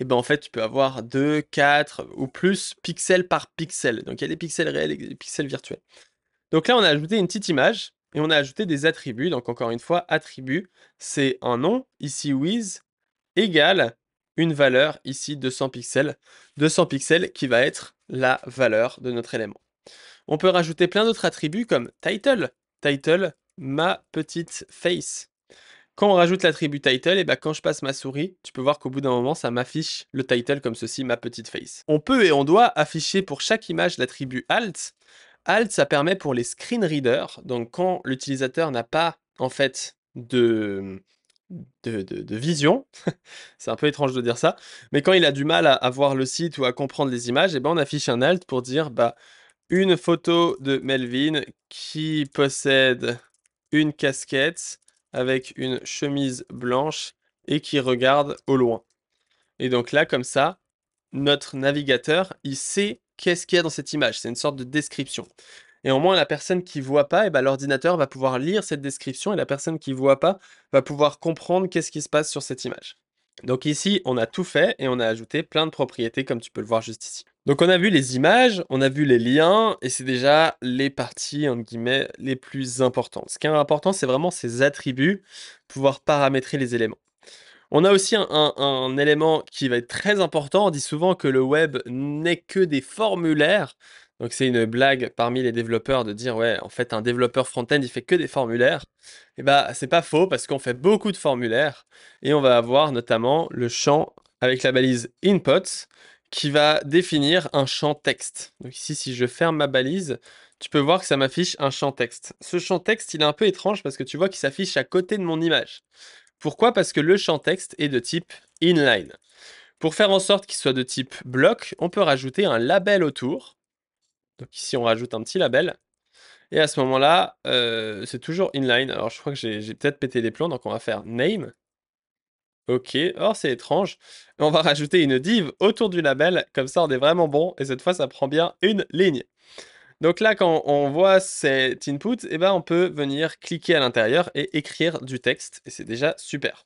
en fait, tu peux avoir 2, 4 ou plus pixels par pixel. Donc, il y a des pixels réels et des pixels virtuels. Donc là, on a ajouté une petite image et on a ajouté des attributs. Donc, encore une fois, attribut, c'est un nom, ici with, égale une valeur, ici 200 pixels. 200 pixels qui va être la valeur de notre élément. On peut rajouter plein d'autres attributs comme title. Title, ma petite face. Quand on rajoute l'attribut title, quand je passe ma souris, tu peux voir qu'au bout d'un moment, ça m'affiche le title comme ceci, ma petite face. On peut et on doit afficher pour chaque image l'attribut alt. Alt, ça permet pour les screen readers, donc quand l'utilisateur n'a pas en fait de vision, c'est un peu étrange de dire ça, mais quand il a du mal à voir le site ou à comprendre les images, on affiche un alt pour dire une photo de Melvin qui possède une casquette avec une chemise blanche et qui regarde au loin. Et donc là, comme ça, notre navigateur, il sait qu'est-ce qu'il y a dans cette image. C'est une sorte de description. Et au moins, la personne qui voit pas, l'ordinateur va pouvoir lire cette description, et la personne qui voit pas va pouvoir comprendre qu'est-ce qui se passe sur cette image. Donc ici, on a tout fait et on a ajouté plein de propriétés comme tu peux le voir juste ici. Donc on a vu les images, on a vu les liens, et c'est déjà les parties, entre guillemets, les plus importantes. Ce qui est important, c'est vraiment ces attributs, pouvoir paramétrer les éléments. On a aussi un élément qui va être très important. On dit souvent que le web n'est que des formulaires. Donc c'est une blague parmi les développeurs de dire ouais, en fait un développeur front-end il fait que des formulaires. Et bah c'est pas faux parce qu'on fait beaucoup de formulaires et on va avoir notamment le champ avec la balise input qui va définir un champ texte. Donc ici si je ferme ma balise, tu peux voir que ça m'affiche un champ texte. Ce champ texte il est un peu étrange parce que tu vois qu'il s'affiche à côté de mon image. Pourquoi? Parce que le champ texte est de type inline. Pour faire en sorte qu'il soit de type bloc, on peut rajouter un label autour. Donc ici, on rajoute un petit label. Et à ce moment-là, c'est toujours inline. Alors je crois que j'ai peut-être pété les plombs, donc on va faire name. Ok, oh c'est étrange. Et on va rajouter une div autour du label, comme ça on est vraiment bon, et cette fois ça prend bien une ligne. Donc là, quand on voit cet input, eh ben, on peut venir cliquer à l'intérieur et écrire du texte, et c'est déjà super.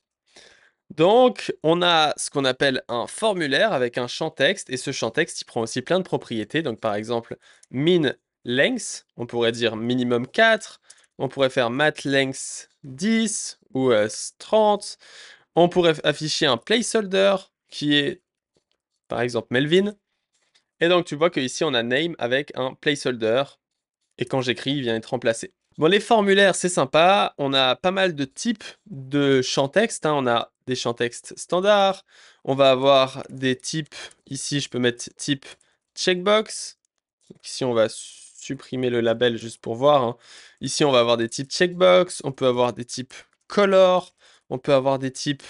Donc, on a ce qu'on appelle un formulaire avec un champ texte, et ce champ texte, il prend aussi plein de propriétés. Donc, par exemple, min length, on pourrait dire minimum 4, on pourrait faire mat length 10 ou 30. On pourrait afficher un placeholder qui est, par exemple, Melvin. Et donc, tu vois qu'ici, on a name avec un placeholder, et quand j'écris, il vient être remplacé. Bon, les formulaires, c'est sympa. On a pas mal de types de champs texte, hein. On a des champs texte standards. On va avoir des types. Ici, je peux mettre type checkbox. Donc ici, on va supprimer le label juste pour voir, hein. Ici, on va avoir des types checkbox. On peut avoir des types color. On peut avoir des types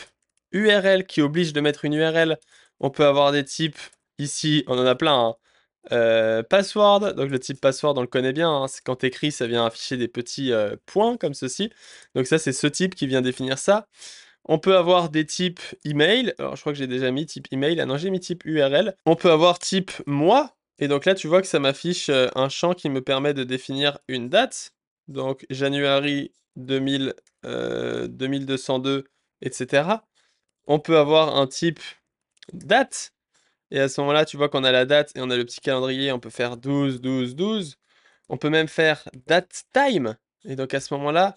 URL qui obligent de mettre une URL. On peut avoir des types. Ici, on en a plein, hein. Password, donc le type password on le connaît bien, hein, c'est quand tu écris ça vient afficher des petits points comme ceci. Donc ça c'est ce type qui vient définir ça. On peut avoir des types email, alors je crois que j'ai déjà mis type email, ah non j'ai mis type URL. On peut avoir type mois, et donc là tu vois que ça m'affiche un champ qui me permet de définir une date. Donc January 2000, 2202, etc. On peut avoir un type date. Et à ce moment-là, tu vois qu'on a la date et on a le petit calendrier, on peut faire 12, 12, 12. On peut même faire date time. Et donc à ce moment-là,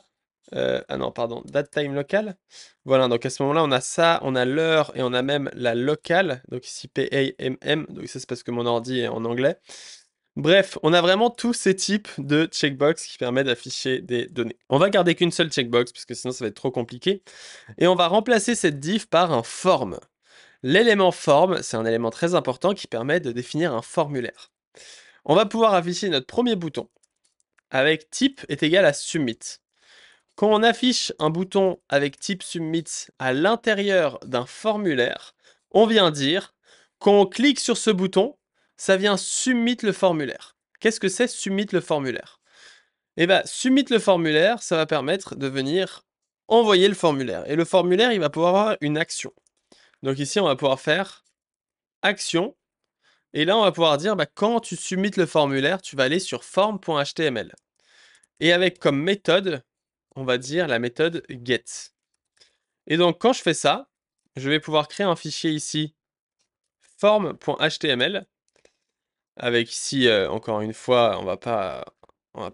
ah non, pardon, date time locale. Voilà, donc à ce moment-là, on a ça, on a l'heure et on a même la locale. Donc ici PAMM, donc ça c'est parce que mon ordi est en anglais. Bref, on a vraiment tous ces types de checkbox qui permettent d'afficher des données. On va garder qu'une seule checkbox parce que sinon ça va être trop compliqué. Et on va remplacer cette div par un form. L'élément forme, c'est un élément très important qui permet de définir un formulaire. On va pouvoir afficher notre premier bouton avec type est égal à submit. Quand on affiche un bouton avec type submit à l'intérieur d'un formulaire, on vient dire quand on clique sur ce bouton, ça vient submit le formulaire. Qu'est-ce que c'est submit le formulaire? Eh bien, submit le formulaire, ça va permettre de venir envoyer le formulaire. Et le formulaire, il va pouvoir avoir une action. Donc ici, on va pouvoir faire action. Et là, on va pouvoir dire, bah, quand tu submites le formulaire, tu vas aller sur form.html. Et avec comme méthode, on va dire la méthode get. Et donc, quand je fais ça, je vais pouvoir créer un fichier ici, form.html, avec ici, encore une fois, on va pas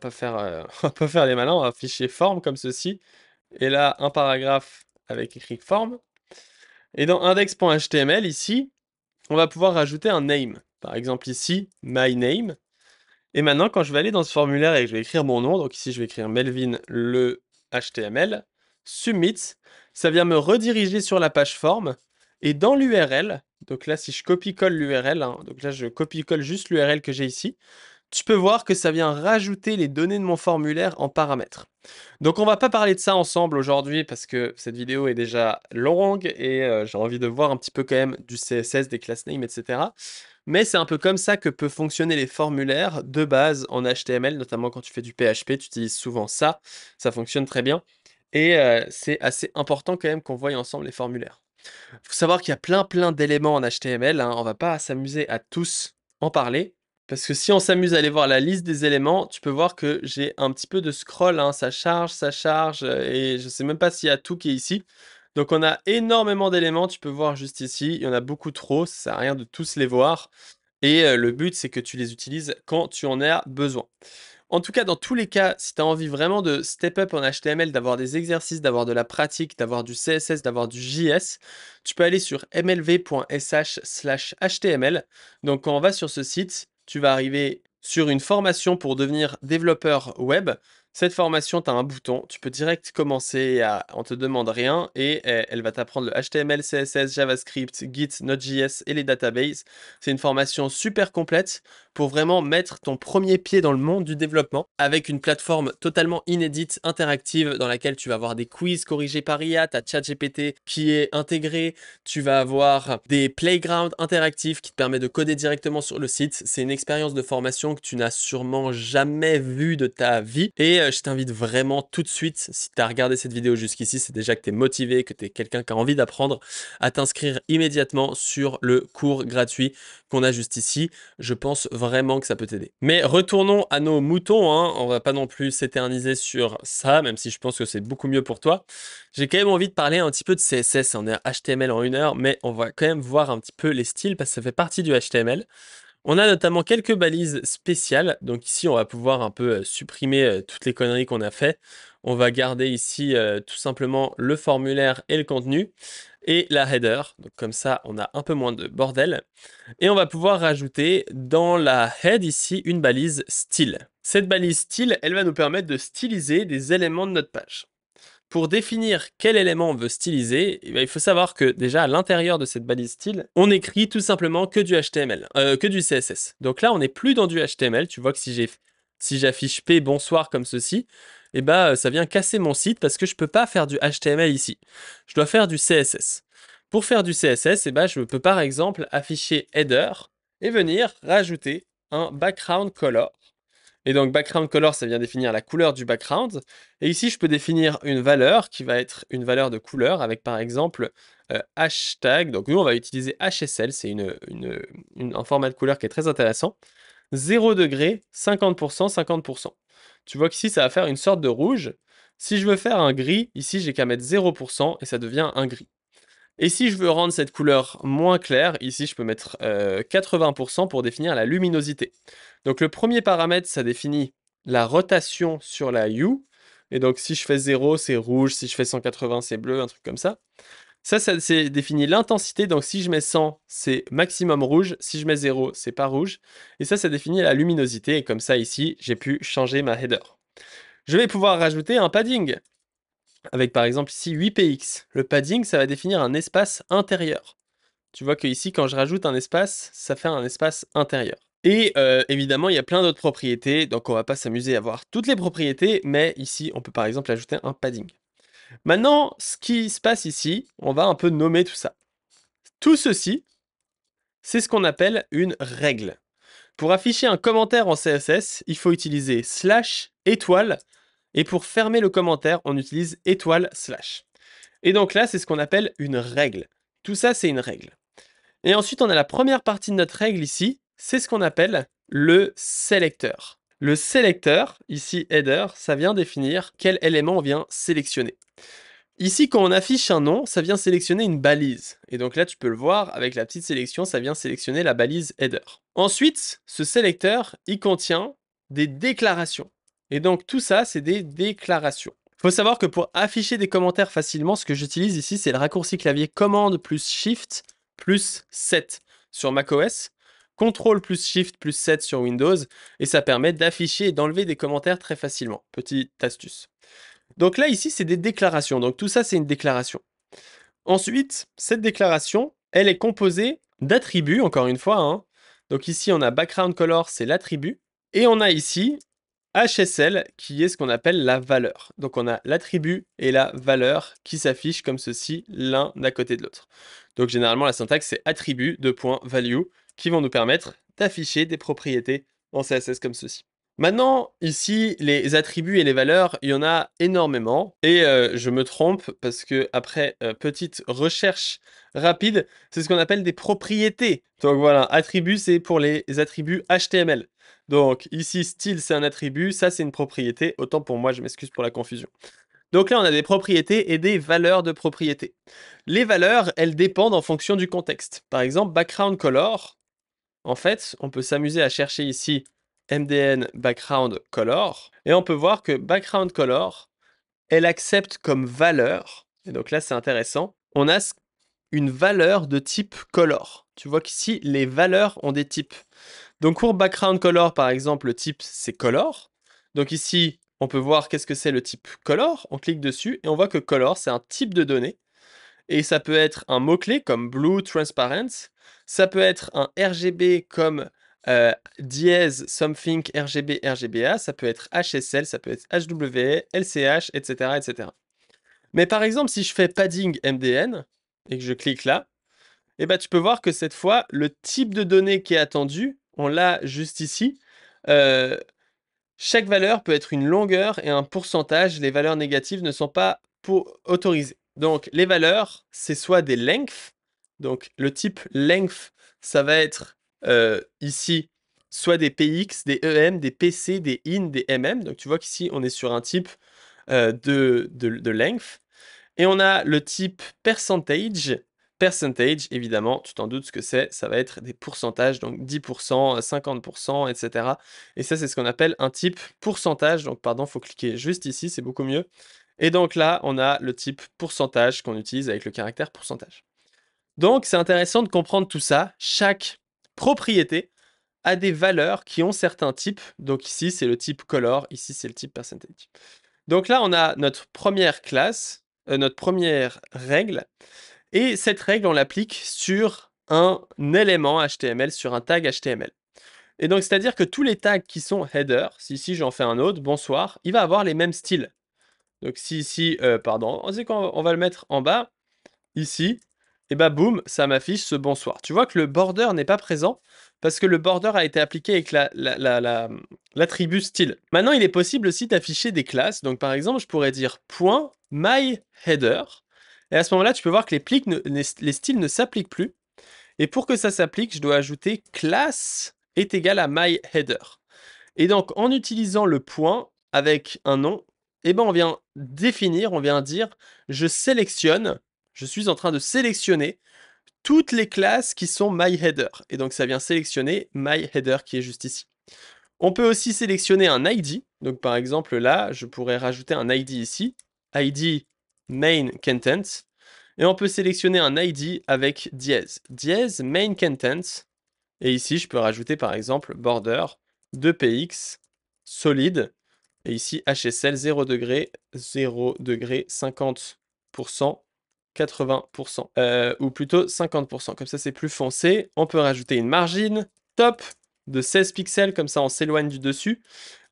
faire, on va pas faire les malins, on va afficher form comme ceci. Et là, un paragraphe avec écrit form. Et dans index.html, ici, on va pouvoir rajouter un name. Par exemple, ici, my name. Et maintenant, quand je vais aller dans ce formulaire et que je vais écrire mon nom, donc ici je vais écrire Melvin le HTML, submit, ça vient me rediriger sur la page form. Et dans l'URL, donc là si je copie-colle l'URL, hein, donc là je copie-colle juste l'URL que j'ai ici, tu peux voir que ça vient rajouter les données de mon formulaire en paramètres. Donc on va pas parler de ça ensemble aujourd'hui parce que cette vidéo est déjà longue et j'ai envie de voir un petit peu quand même du CSS, des class names, etc. Mais c'est un peu comme ça que peuvent fonctionner les formulaires de base en HTML, notamment quand tu fais du PHP, tu utilises souvent ça, ça fonctionne très bien. Et c'est assez important quand même qu'on voie ensemble les formulaires. Il faut savoir qu'il y a plein d'éléments en HTML, hein, on va pas s'amuser à tous en parler. Parce que si on s'amuse à aller voir la liste des éléments, tu peux voir que j'ai un petit peu de scroll, hein, ça charge, et je sais même pas s'il y a tout qui est ici. Donc on a énormément d'éléments, tu peux voir juste ici, il y en a beaucoup trop, ça sert à rien de tous les voir. Et le but, c'est que tu les utilises quand tu en as besoin. En tout cas, dans tous les cas, si tu as envie vraiment de step up en HTML, d'avoir des exercices, d'avoir de la pratique, d'avoir du CSS, d'avoir du JS, tu peux aller sur mlv.sh/html. Donc quand on va sur ce site, tu vas arriver sur une formation pour devenir développeur web. Cette formation, tu as un bouton, tu peux direct commencer, on te demande rien et elle va t'apprendre le HTML, CSS, JavaScript, Git, Node.js et les databases. C'est une formation super complète pour vraiment mettre ton premier pied dans le monde du développement avec une plateforme totalement inédite, interactive, dans laquelle tu vas avoir des quiz corrigés par IA, tu as ChatGPT qui est intégré, tu vas avoir des playgrounds interactifs qui te permettent de coder directement sur le site. C'est une expérience de formation que tu n'as sûrement jamais vue de ta vie et je t'invite vraiment tout de suite, si tu as regardé cette vidéo jusqu'ici, c'est déjà que tu es motivé, que tu es quelqu'un qui a envie d'apprendre, à t'inscrire immédiatement sur le cours gratuit qu'on a juste ici. Je pense vraiment que ça peut t'aider. Mais retournons à nos moutons, hein. On va pas non plus s'éterniser sur ça, même si je pense que c'est beaucoup mieux pour toi. J'ai quand même envie de parler un petit peu de CSS. On est HTML en 1 heure, mais on va quand même voir un petit peu les styles parce que ça fait partie du HTML. On a notamment quelques balises spéciales. Donc ici, on va pouvoir un peu supprimer toutes les conneries qu'on a fait. On va garder ici tout simplement le formulaire et le contenu et la header. Donc comme ça, on a un peu moins de bordel. Et on va pouvoir rajouter dans la head ici une balise style. Cette balise style, elle va nous permettre de styliser des éléments de notre page. Pour définir quel élément on veut styliser, eh bien, il faut savoir que déjà à l'intérieur de cette balise style, on écrit tout simplement que du HTML, que du CSS. Donc là, on n'est plus dans du HTML. Tu vois que si j'affiche P bonsoir comme ceci, eh ben, ça vient casser mon site parce que je ne peux pas faire du HTML ici. Je dois faire du CSS. Pour faire du CSS, eh ben, je peux par exemple afficher header et venir rajouter un background color. Et donc background color, ça vient définir la couleur du background. Et ici, je peux définir une valeur qui va être une valeur de couleur avec par exemple hashtag. Donc nous, on va utiliser HSL, c'est un format de couleur qui est très intéressant. 0 degré, 50%, 50%. Tu vois qu'ici, ça va faire une sorte de rouge. Si je veux faire un gris, ici, j'ai qu'à mettre 0% et ça devient un gris. Et si je veux rendre cette couleur moins claire, ici je peux mettre 80% pour définir la luminosité. Donc le premier paramètre, ça définit la rotation sur la hue. Et donc si je fais 0, c'est rouge, si je fais 180, c'est bleu, un truc comme ça. Ça c'est définit l'intensité. Donc si je mets 100, c'est maximum rouge. Si je mets 0, c'est pas rouge. Et ça définit la luminosité. Et comme ça ici, j'ai pu changer ma header. Je vais pouvoir rajouter un padding avec par exemple ici 8px. Le padding, ça va définir un espace intérieur. Tu vois que ici, quand je rajoute un espace, ça fait un espace intérieur. Et évidemment, il y a plein d'autres propriétés, donc on va pas s'amuser à voir toutes les propriétés, mais ici, on peut par exemple ajouter un padding. Maintenant, ce qui se passe ici, on va un peu nommer tout ça. Tout ceci, c'est ce qu'on appelle une règle. Pour afficher un commentaire en CSS, il faut utiliser slash étoile, et pour fermer le commentaire, on utilise étoile slash. Et donc là, c'est ce qu'on appelle une règle. Tout ça, c'est une règle. Et ensuite, on a la première partie de notre règle ici, c'est ce qu'on appelle le sélecteur. Le sélecteur, ici header, ça vient définir quel élément on vient sélectionner. Ici, quand on affiche un nom, ça vient sélectionner une balise. Et donc là, tu peux le voir, avec la petite sélection, ça vient sélectionner la balise header. Ensuite, ce sélecteur, il contient des déclarations. Et donc tout ça, c'est des déclarations. Il faut savoir que pour afficher des commentaires facilement, ce que j'utilise ici, c'est le raccourci clavier commande plus shift plus 7 sur macOS, contrôle plus shift plus 7 sur Windows, et ça permet d'afficher et d'enlever des commentaires très facilement. Petite astuce. Donc là, ici, c'est des déclarations. Donc tout ça, c'est une déclaration. Ensuite, cette déclaration, elle est composée d'attributs, encore une fois, hein. Donc ici, on a background color, c'est l'attribut. Et on a ici HSL, qui est ce qu'on appelle la valeur. Donc on a l'attribut et la valeur qui s'affichent comme ceci, l'un à côté de l'autre. Donc généralement, la syntaxe, c'est attribut, value, qui vont nous permettre d'afficher des propriétés en CSS comme ceci. Maintenant, ici, les attributs et les valeurs, il y en a énormément. Et je me trompe parce que après petite recherche rapide, c'est ce qu'on appelle des propriétés. Donc voilà, attribut, c'est pour les attributs HTML. Donc ici, style, c'est un attribut, ça, c'est une propriété. Autant pour moi, je m'excuse pour la confusion. Donc là, on a des propriétés et des valeurs de propriétés. Les valeurs, elles dépendent en fonction du contexte. Par exemple, background color, en fait, on peut s'amuser à chercher ici MDN background color, et on peut voir que background color, elle accepte comme valeur, et donc là c'est intéressant, on a une valeur de type color. Tu vois qu'ici, les valeurs ont des types. Donc pour background color, par exemple, le type c'est color. Donc ici, on peut voir qu'est-ce que c'est le type color. On clique dessus et on voit que color, c'est un type de données. Et ça peut être un mot-clé comme blue, transparent. Ça peut être un RGB comme dièse, something, RGB, RGBA. Ça peut être HSL, ça peut être HW, LCH, etc., etc. Mais par exemple, si je fais padding MDN et que je clique là, eh ben, tu peux voir que cette fois, le type de données qui est attendu, on l'a juste ici. Euh, Chaque valeur peut être une longueur et un pourcentage. Les valeurs négatives ne sont pas autorisées. Donc, les valeurs, c'est soit des lengths. Donc, le type length, ça va être ici soit des PX, des EM, des PC, des IN, des MM. Donc, tu vois qu'ici, on est sur un type de length. Et on a le type percentage. Percentage, évidemment, tu t'en doutes ce que c'est, ça va être des pourcentages, donc 10%, 50%, etc. Et ça, c'est ce qu'on appelle un type pourcentage. Donc, pardon, il faut cliquer juste ici, c'est beaucoup mieux. Et donc là, on a le type pourcentage qu'on utilise avec le caractère pourcentage. Donc, c'est intéressant de comprendre tout ça. Chaque propriété a des valeurs qui ont certains types. Donc ici, c'est le type color, ici, c'est le type percentage. Donc là, on a notre première classe, notre première règle. Et cette règle, on l'applique sur un élément HTML, sur un tag HTML. Et donc, c'est-à-dire que tous les tags qui sont header, si ici j'en fais un autre, bonsoir, il va avoir les mêmes styles. Donc si ici, pardon, on va le mettre en bas, ici, et bah boum, ça m'affiche ce bonsoir. Tu vois que le border n'est pas présent parce que le border a été appliqué avec l'attribut style. Maintenant, il est possible aussi d'afficher des classes. Donc par exemple, je pourrais dire .myHeader. Et à ce moment-là, tu peux voir que les styles ne s'appliquent plus. Et pour que ça s'applique, je dois ajouter class est égal à myHeader. Et donc, en utilisant le point avec un nom, eh ben, on vient définir, on vient dire, je suis en train de sélectionner toutes les classes qui sont myHeader. Et donc, ça vient sélectionner myHeader qui est juste ici. On peut aussi sélectionner un ID. Donc, par exemple, là, je pourrais rajouter un ID ici. ID main content. Et on peut sélectionner un ID avec dièse. Dièse main content. Et ici, je peux rajouter par exemple border 2px solide. Et ici, HSL 0 degré, 0 degré, 50%, 80%. Ou plutôt 50%. Comme ça, c'est plus foncé. On peut rajouter une margine top de 16 pixels. Comme ça, on s'éloigne du dessus.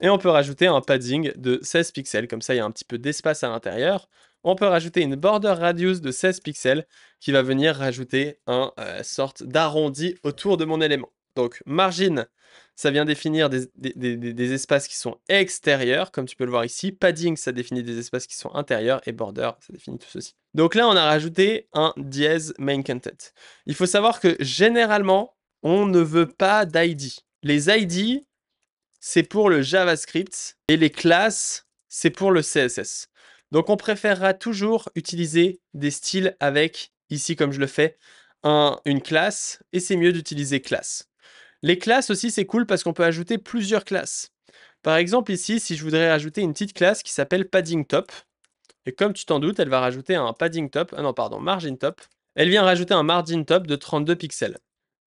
Et on peut rajouter un padding de 16 pixels. Comme ça, il y a un petit peu d'espace à l'intérieur. On peut rajouter une border radius de 16 pixels qui va venir rajouter un sorte d'arrondi autour de mon élément. Donc, margin, ça vient définir des espaces qui sont extérieurs, comme tu peux le voir ici. Padding, ça définit des espaces qui sont intérieurs. Et border, ça définit tout ceci. Donc là, on a rajouté un dièse main content. Il faut savoir que généralement, on ne veut pas d'ID. Les ID, c'est pour le JavaScript. Et les classes, c'est pour le CSS. Donc on préférera toujours utiliser des styles avec, ici comme je le fais, une classe. Et c'est mieux d'utiliser classe. Les classes aussi, c'est cool parce qu'on peut ajouter plusieurs classes. Par exemple, ici, si je voudrais ajouter une petite classe qui s'appelle padding top, et comme tu t'en doutes, elle va rajouter un padding top, margin top. Elle vient rajouter un margin top de 32 pixels.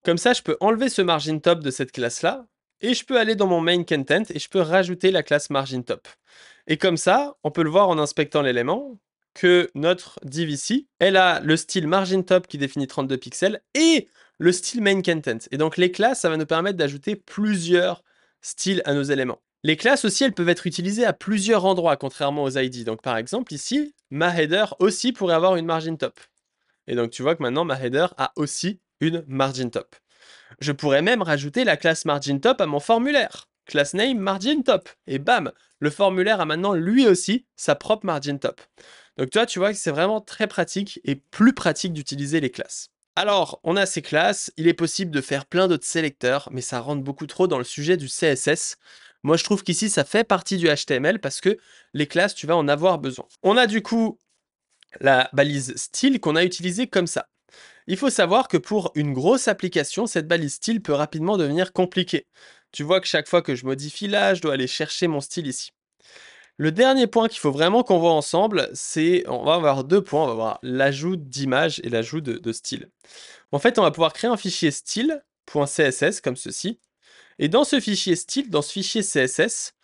Comme ça, je peux enlever ce margin top de cette classe-là, et je peux aller dans mon main content et je peux rajouter la classe margin top. Et comme ça, on peut le voir en inspectant l'élément, que notre div ici, elle a le style margin top qui définit 32 pixels et le style main content. Et donc les classes, ça va nous permettre d'ajouter plusieurs styles à nos éléments. Les classes aussi, elles peuvent être utilisées à plusieurs endroits, contrairement aux ID. Donc par exemple ici, ma header aussi pourrait avoir une margin top. Et donc tu vois que maintenant ma header a aussi une margin top. Je pourrais même rajouter la classe margin top à mon formulaire. Class name margin top. Et bam, le formulaire a maintenant lui aussi sa propre margin top. Donc toi, tu vois que c'est vraiment très pratique et plus pratique d'utiliser les classes. Alors, on a ces classes, il est possible de faire plein d'autres sélecteurs, mais ça rentre beaucoup trop dans le sujet du CSS. Moi, je trouve qu'ici, ça fait partie du HTML parce que les classes, tu vas en avoir besoin. On a du coup la balise style qu'on a utilisée comme ça. Il faut savoir que pour une grosse application, cette balise style peut rapidement devenir compliquée. Tu vois que chaque fois que je modifie là, je dois aller chercher mon style ici. Le dernier point qu'il faut vraiment qu'on voit ensemble, c'est, on va avoir 2 points, on va voir l'ajout d'images et l'ajout de style. En fait, on va pouvoir créer un fichier style.css comme ceci. Et dans ce fichier style, dans ce fichier CSS,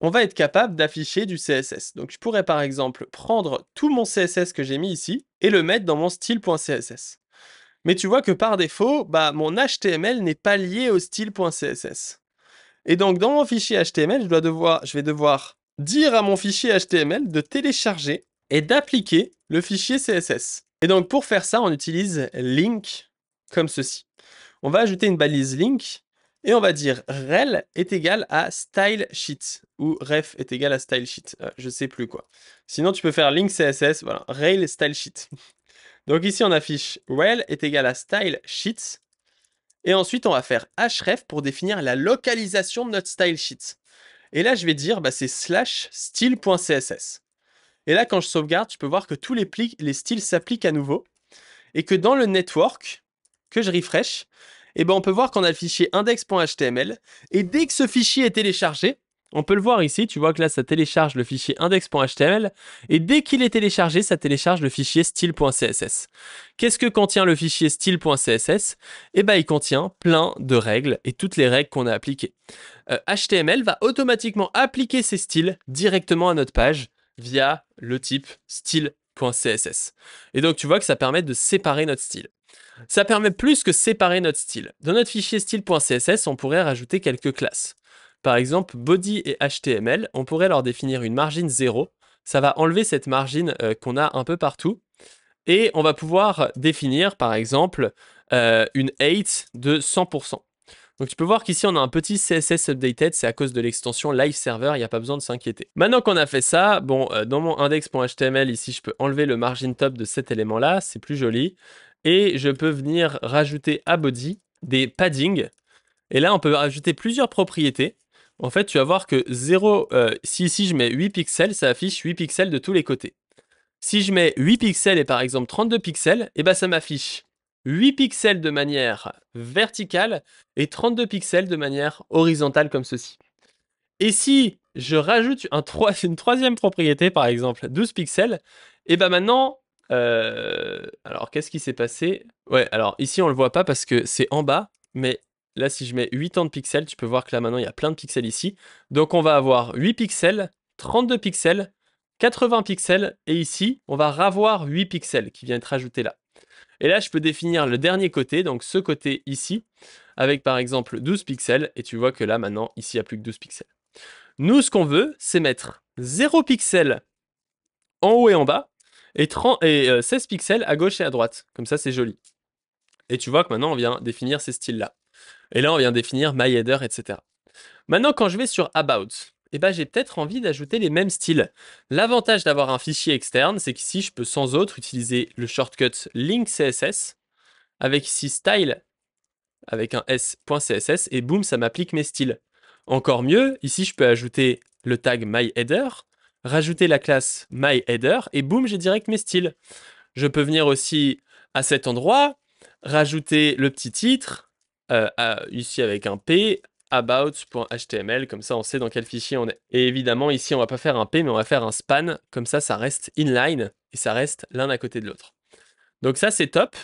on va être capable d'afficher du CSS. Donc je pourrais par exemple prendre tout mon CSS que j'ai mis ici et le mettre dans mon style.css. Mais tu vois que par défaut, mon HTML n'est pas lié au style.css. Et donc dans mon fichier HTML, je vais devoir dire à mon fichier HTML de télécharger et d'appliquer le fichier CSS. Et donc pour faire ça, on utilise link comme ceci. On va ajouter une balise link et on va dire rel est égal à stylesheet ou ref est égal à stylesheet. Je sais plus quoi. Sinon, tu peux faire link CSS, voilà, rel stylesheet. Donc ici, on affiche rel est égal à stylesheet. Et ensuite, on va faire href pour définir la localisation de notre stylesheet. Et là, je vais dire, c'est slash style.css. Et là, quand je sauvegarde, tu peux voir que tous les styles s'appliquent à nouveau. Et que dans le network, que je refresh, on peut voir qu'on a le fichier index.html. Et dès que ce fichier est téléchargé, on peut le voir ici, tu vois que là, ça télécharge le fichier index.html. Et dès qu'il est téléchargé, ça télécharge le fichier style.css. Qu'est-ce que contient le fichier style.css? Il contient plein de règles et toutes les règles qu'on a appliquées. HTML va automatiquement appliquer ces styles directement à notre page via le type style.css. Et donc, tu vois que ça permet de séparer notre style. Ça permet plus que séparer notre style. Dans notre fichier style.css, on pourrait rajouter quelques classes. Par exemple, body et HTML, on pourrait leur définir une margine 0. Ça va enlever cette margine qu'on a un peu partout. Et on va pouvoir définir, par exemple, une height de 100%. Donc tu peux voir qu'ici on a un petit CSS updated, c'est à cause de l'extension live server, il n'y a pas besoin de s'inquiéter. Maintenant qu'on a fait ça, dans mon index.html, ici je peux enlever le margin top de cet élément-là, c'est plus joli. Et je peux venir rajouter à body des paddings. Et là on peut rajouter plusieurs propriétés. En fait tu vas voir que 0, si ici je mets 8 pixels, ça affiche 8 pixels de tous les côtés. Si je mets 8 pixels et par exemple 32 pixels, ça m'affiche 8 pixels de manière verticale et 32 pixels de manière horizontale comme ceci. Et si je rajoute une troisième propriété, par exemple 12 pixels, maintenant, alors qu'est-ce qui s'est passé? Ouais, alors ici on le voit pas parce que c'est en bas, mais là si je mets 80 pixels, tu peux voir que là maintenant il y a plein de pixels ici. Donc on va avoir 8 pixels, 32 pixels, 80 pixels, et ici, on va ravoir 8 pixels qui viennent être rajoutés là. Et là, je peux définir le dernier côté, donc ce côté ici, avec par exemple 12 pixels, et tu vois que là, maintenant, ici, il n'y a plus que 12 pixels. Nous, ce qu'on veut, c'est mettre 0 pixels en haut et en bas, et 16 pixels à gauche et à droite. Comme ça, c'est joli. Et tu vois que maintenant, on vient définir ces styles-là. Et là, on vient définir myHeader, etc. Maintenant, quand je vais sur About, j'ai peut-être envie d'ajouter les mêmes styles. L'avantage d'avoir un fichier externe, c'est qu'ici, je peux sans autre utiliser le shortcut link CSS, avec ici style, avec un s.css, et boum, ça m'applique mes styles. Encore mieux, ici, je peux ajouter le tag myHeader, rajouter la classe myHeader, et boum, j'ai direct mes styles. Je peux venir aussi à cet endroit, rajouter le petit titre, ici avec un P, about.html, comme ça on sait dans quel fichier on est. Et évidemment ici on va pas faire un P mais on va faire un span, comme ça ça reste inline et ça reste l'un à côté de l'autre. Donc ça c'est top.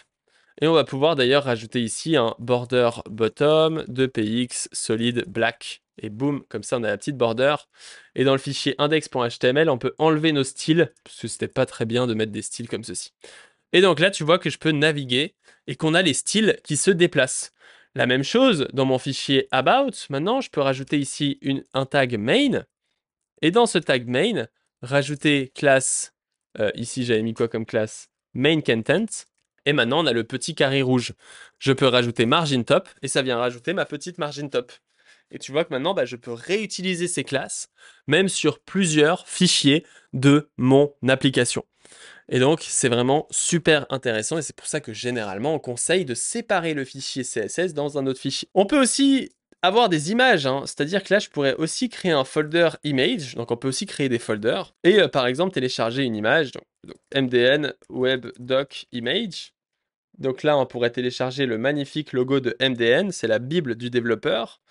Et on va pouvoir d'ailleurs rajouter ici un border bottom, 2px, solid, black. Et boum, comme ça on a la petite border. Et dans le fichier index.html, on peut enlever nos styles, parce que c'était pas très bien de mettre des styles comme ceci. Et donc là, tu vois que je peux naviguer et qu'on a les styles qui se déplacent. La même chose dans mon fichier about. Maintenant, je peux rajouter ici un tag main. Et dans ce tag main, rajouter classe, ici j'avais mis quoi comme classe? Main content. Et maintenant, on a le petit carré rouge. Je peux rajouter margin top et ça vient rajouter ma petite margin top. Et tu vois que maintenant, je peux réutiliser ces classes, même sur plusieurs fichiers de mon application. Et donc, c'est vraiment super intéressant et c'est pour ça que généralement, on conseille de séparer le fichier CSS dans un autre fichier. On peut aussi avoir des images, c'est-à-dire que là, je pourrais aussi créer un folder image, donc on peut aussi créer des folders, et par exemple, télécharger une image, donc mdn web doc image, Donc là, on pourrait télécharger le magnifique logo de MDN, c'est la Bible du développeur.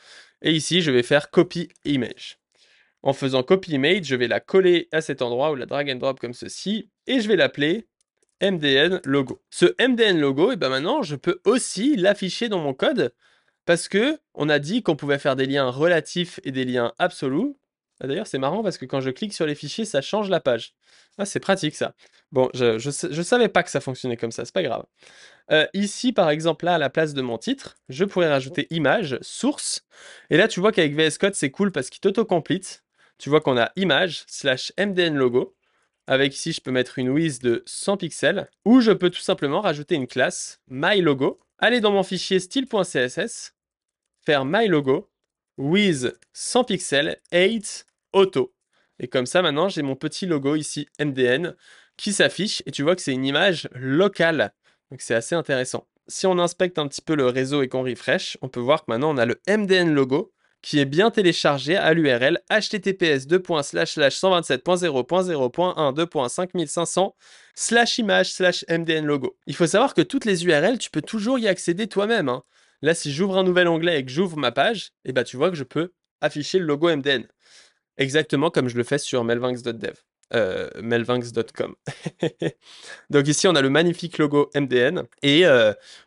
Et ici, je vais faire Copy Image. En faisant Copy Image, je vais la coller à cet endroit ou la drag and drop comme ceci, et je vais l'appeler MDN Logo. Ce MDN Logo, et ben maintenant, je peux aussi l'afficher dans mon code, parce que on a dit qu'on pouvait faire des liens relatifs et des liens absolus. D'ailleurs, c'est marrant parce que quand je clique sur les fichiers, ça change la page. Ah, c'est pratique ça. Bon, je savais pas que ça fonctionnait comme ça, c'est pas grave. Ici, par exemple, là, à la place de mon titre, je pourrais rajouter image, source. Et là, tu vois qu'avec VS Code, c'est cool parce qu'il t'auto-complete. Tu vois qu'on a image / MDN logo. Avec ici, je peux mettre une width de 100 pixels. Ou je peux tout simplement rajouter une classe myLogo. Aller dans mon fichier style.css, faire myLogo, with 100 pixels, 8 auto. Et comme ça, maintenant, j'ai mon petit logo ici, MDN, qui s'affiche. Et tu vois que c'est une image locale. Donc c'est assez intéressant. Si on inspecte un petit peu le réseau et qu'on refresh, on peut voir que maintenant on a le MDN logo qui est bien téléchargé à l'URL https://127.0.0.1.2.5500/image/MDN logo. Il faut savoir que toutes les URL, tu peux toujours y accéder toi-même, hein. Là, si j'ouvre un nouvel onglet et que j'ouvre ma page, et bah, tu vois que je peux afficher le logo MDN. Exactement comme je le fais sur melvinx.dev. Melvinx.com. Donc ici, on a le magnifique logo MDN et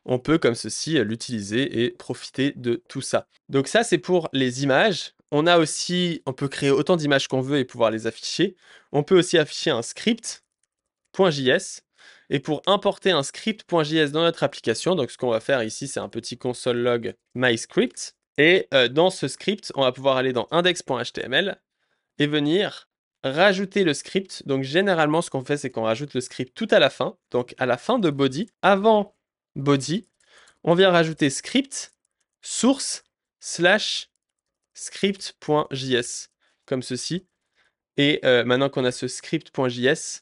on peut comme ceci l'utiliser et profiter de tout ça. Donc ça, c'est pour les images. On peut créer autant d'images qu'on veut et pouvoir les afficher. On peut aussi afficher un script.js. Et pour importer un script.js dans notre application, donc ce qu'on va faire ici, c'est un petit console log myscript. Et dans ce script, on va pouvoir aller dans index.html et venir rajouter le script. Donc généralement, ce qu'on fait, c'est qu'on rajoute le script tout à la fin. Donc à la fin de body, avant body, on vient rajouter script source / script.js comme ceci. Et maintenant qu'on a ce script.js,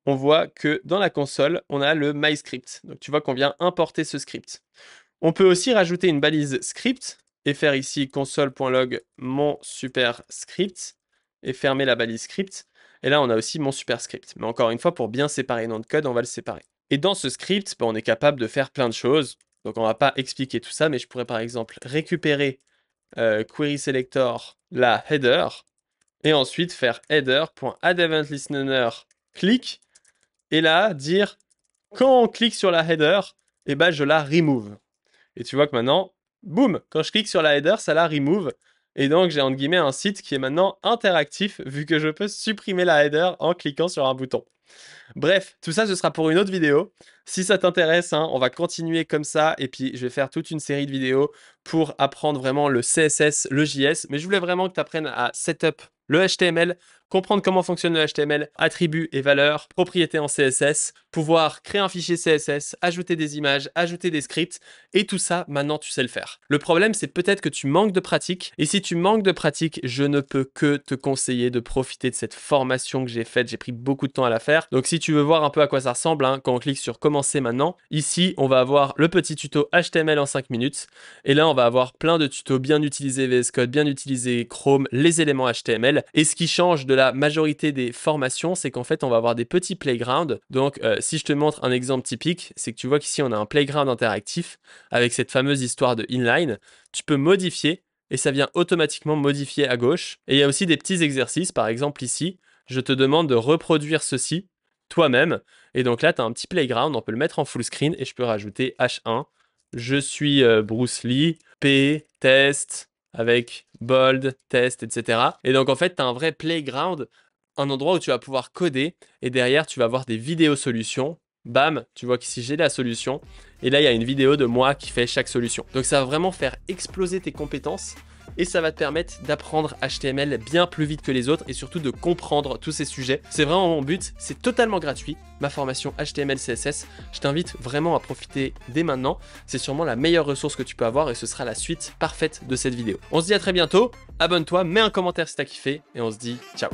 on voit que dans la console, on a le myScript. Donc tu vois qu'on vient importer ce script. On peut aussi rajouter une balise script et faire ici console.log mon superscript et fermer la balise script. Et là, on a aussi mon superscript. Mais encore une fois, pour bien séparer notre code, on va le séparer. Et dans ce script, on est capable de faire plein de choses. Donc, on ne va pas expliquer tout ça, mais je pourrais par exemple récupérer query selector la header et ensuite faire header.addEventListener click et là, dire quand on clique sur la header, et ben, je la remove. Et tu vois que maintenant, boum, quand je clique sur la header, ça la remove. Et donc, j'ai entre guillemets un site qui est maintenant interactif vu que je peux supprimer la header en cliquant sur un bouton. Bref, tout ça, ce sera pour une autre vidéo. Si ça t'intéresse, hein, on va continuer comme ça. Et puis, je vais faire toute une série de vidéos pour apprendre vraiment le CSS, le JS. Mais je voulais vraiment que tu apprennes à setup le HTML, comprendre comment fonctionne le HTML, attributs et valeurs, propriétés en CSS, pouvoir créer un fichier CSS, ajouter des images, ajouter des scripts, et tout ça, maintenant, tu sais le faire. Le problème, c'est peut-être que tu manques de pratique, et si tu manques de pratique, je ne peux que te conseiller de profiter de cette formation que j'ai faite. J'ai pris beaucoup de temps à la faire. Donc, si tu veux voir un peu à quoi ça ressemble, hein, quand on clique sur commencer maintenant, ici, on va avoir le petit tuto HTML en 5 minutes, et là, on va avoir plein de tutos, bien utiliser VS Code, bien utiliser Chrome, les éléments HTML. Et ce qui change de la majorité des formations, c'est qu'en fait, on va avoir des petits playgrounds. Donc, si je te montre un exemple typique, c'est que tu vois qu'ici, on a un playground interactif avec cette fameuse histoire de inline. Tu peux modifier et ça vient automatiquement modifier à gauche. Et il y a aussi des petits exercices. Par exemple, ici, je te demande de reproduire ceci toi-même. Et donc là, tu as un petit playground. On peut le mettre en full screen et je peux rajouter H1. Je suis Bruce Lee, P, test, avec bold, test, etc. Et donc en fait, tu as un vrai playground, un endroit où tu vas pouvoir coder et derrière, tu vas avoir des vidéos solutions. Bam, tu vois qu'ici, j'ai la solution. Et là, il y a une vidéo de moi qui fait chaque solution. Donc ça va vraiment faire exploser tes compétences et ça va te permettre d'apprendre HTML bien plus vite que les autres et surtout de comprendre tous ces sujets. C'est vraiment mon but, c'est totalement gratuit, ma formation HTML CSS. Je t'invite vraiment à profiter dès maintenant. C'est sûrement la meilleure ressource que tu peux avoir et ce sera la suite parfaite de cette vidéo. On se dit à très bientôt, abonne-toi, mets un commentaire si t'as kiffé et on se dit ciao.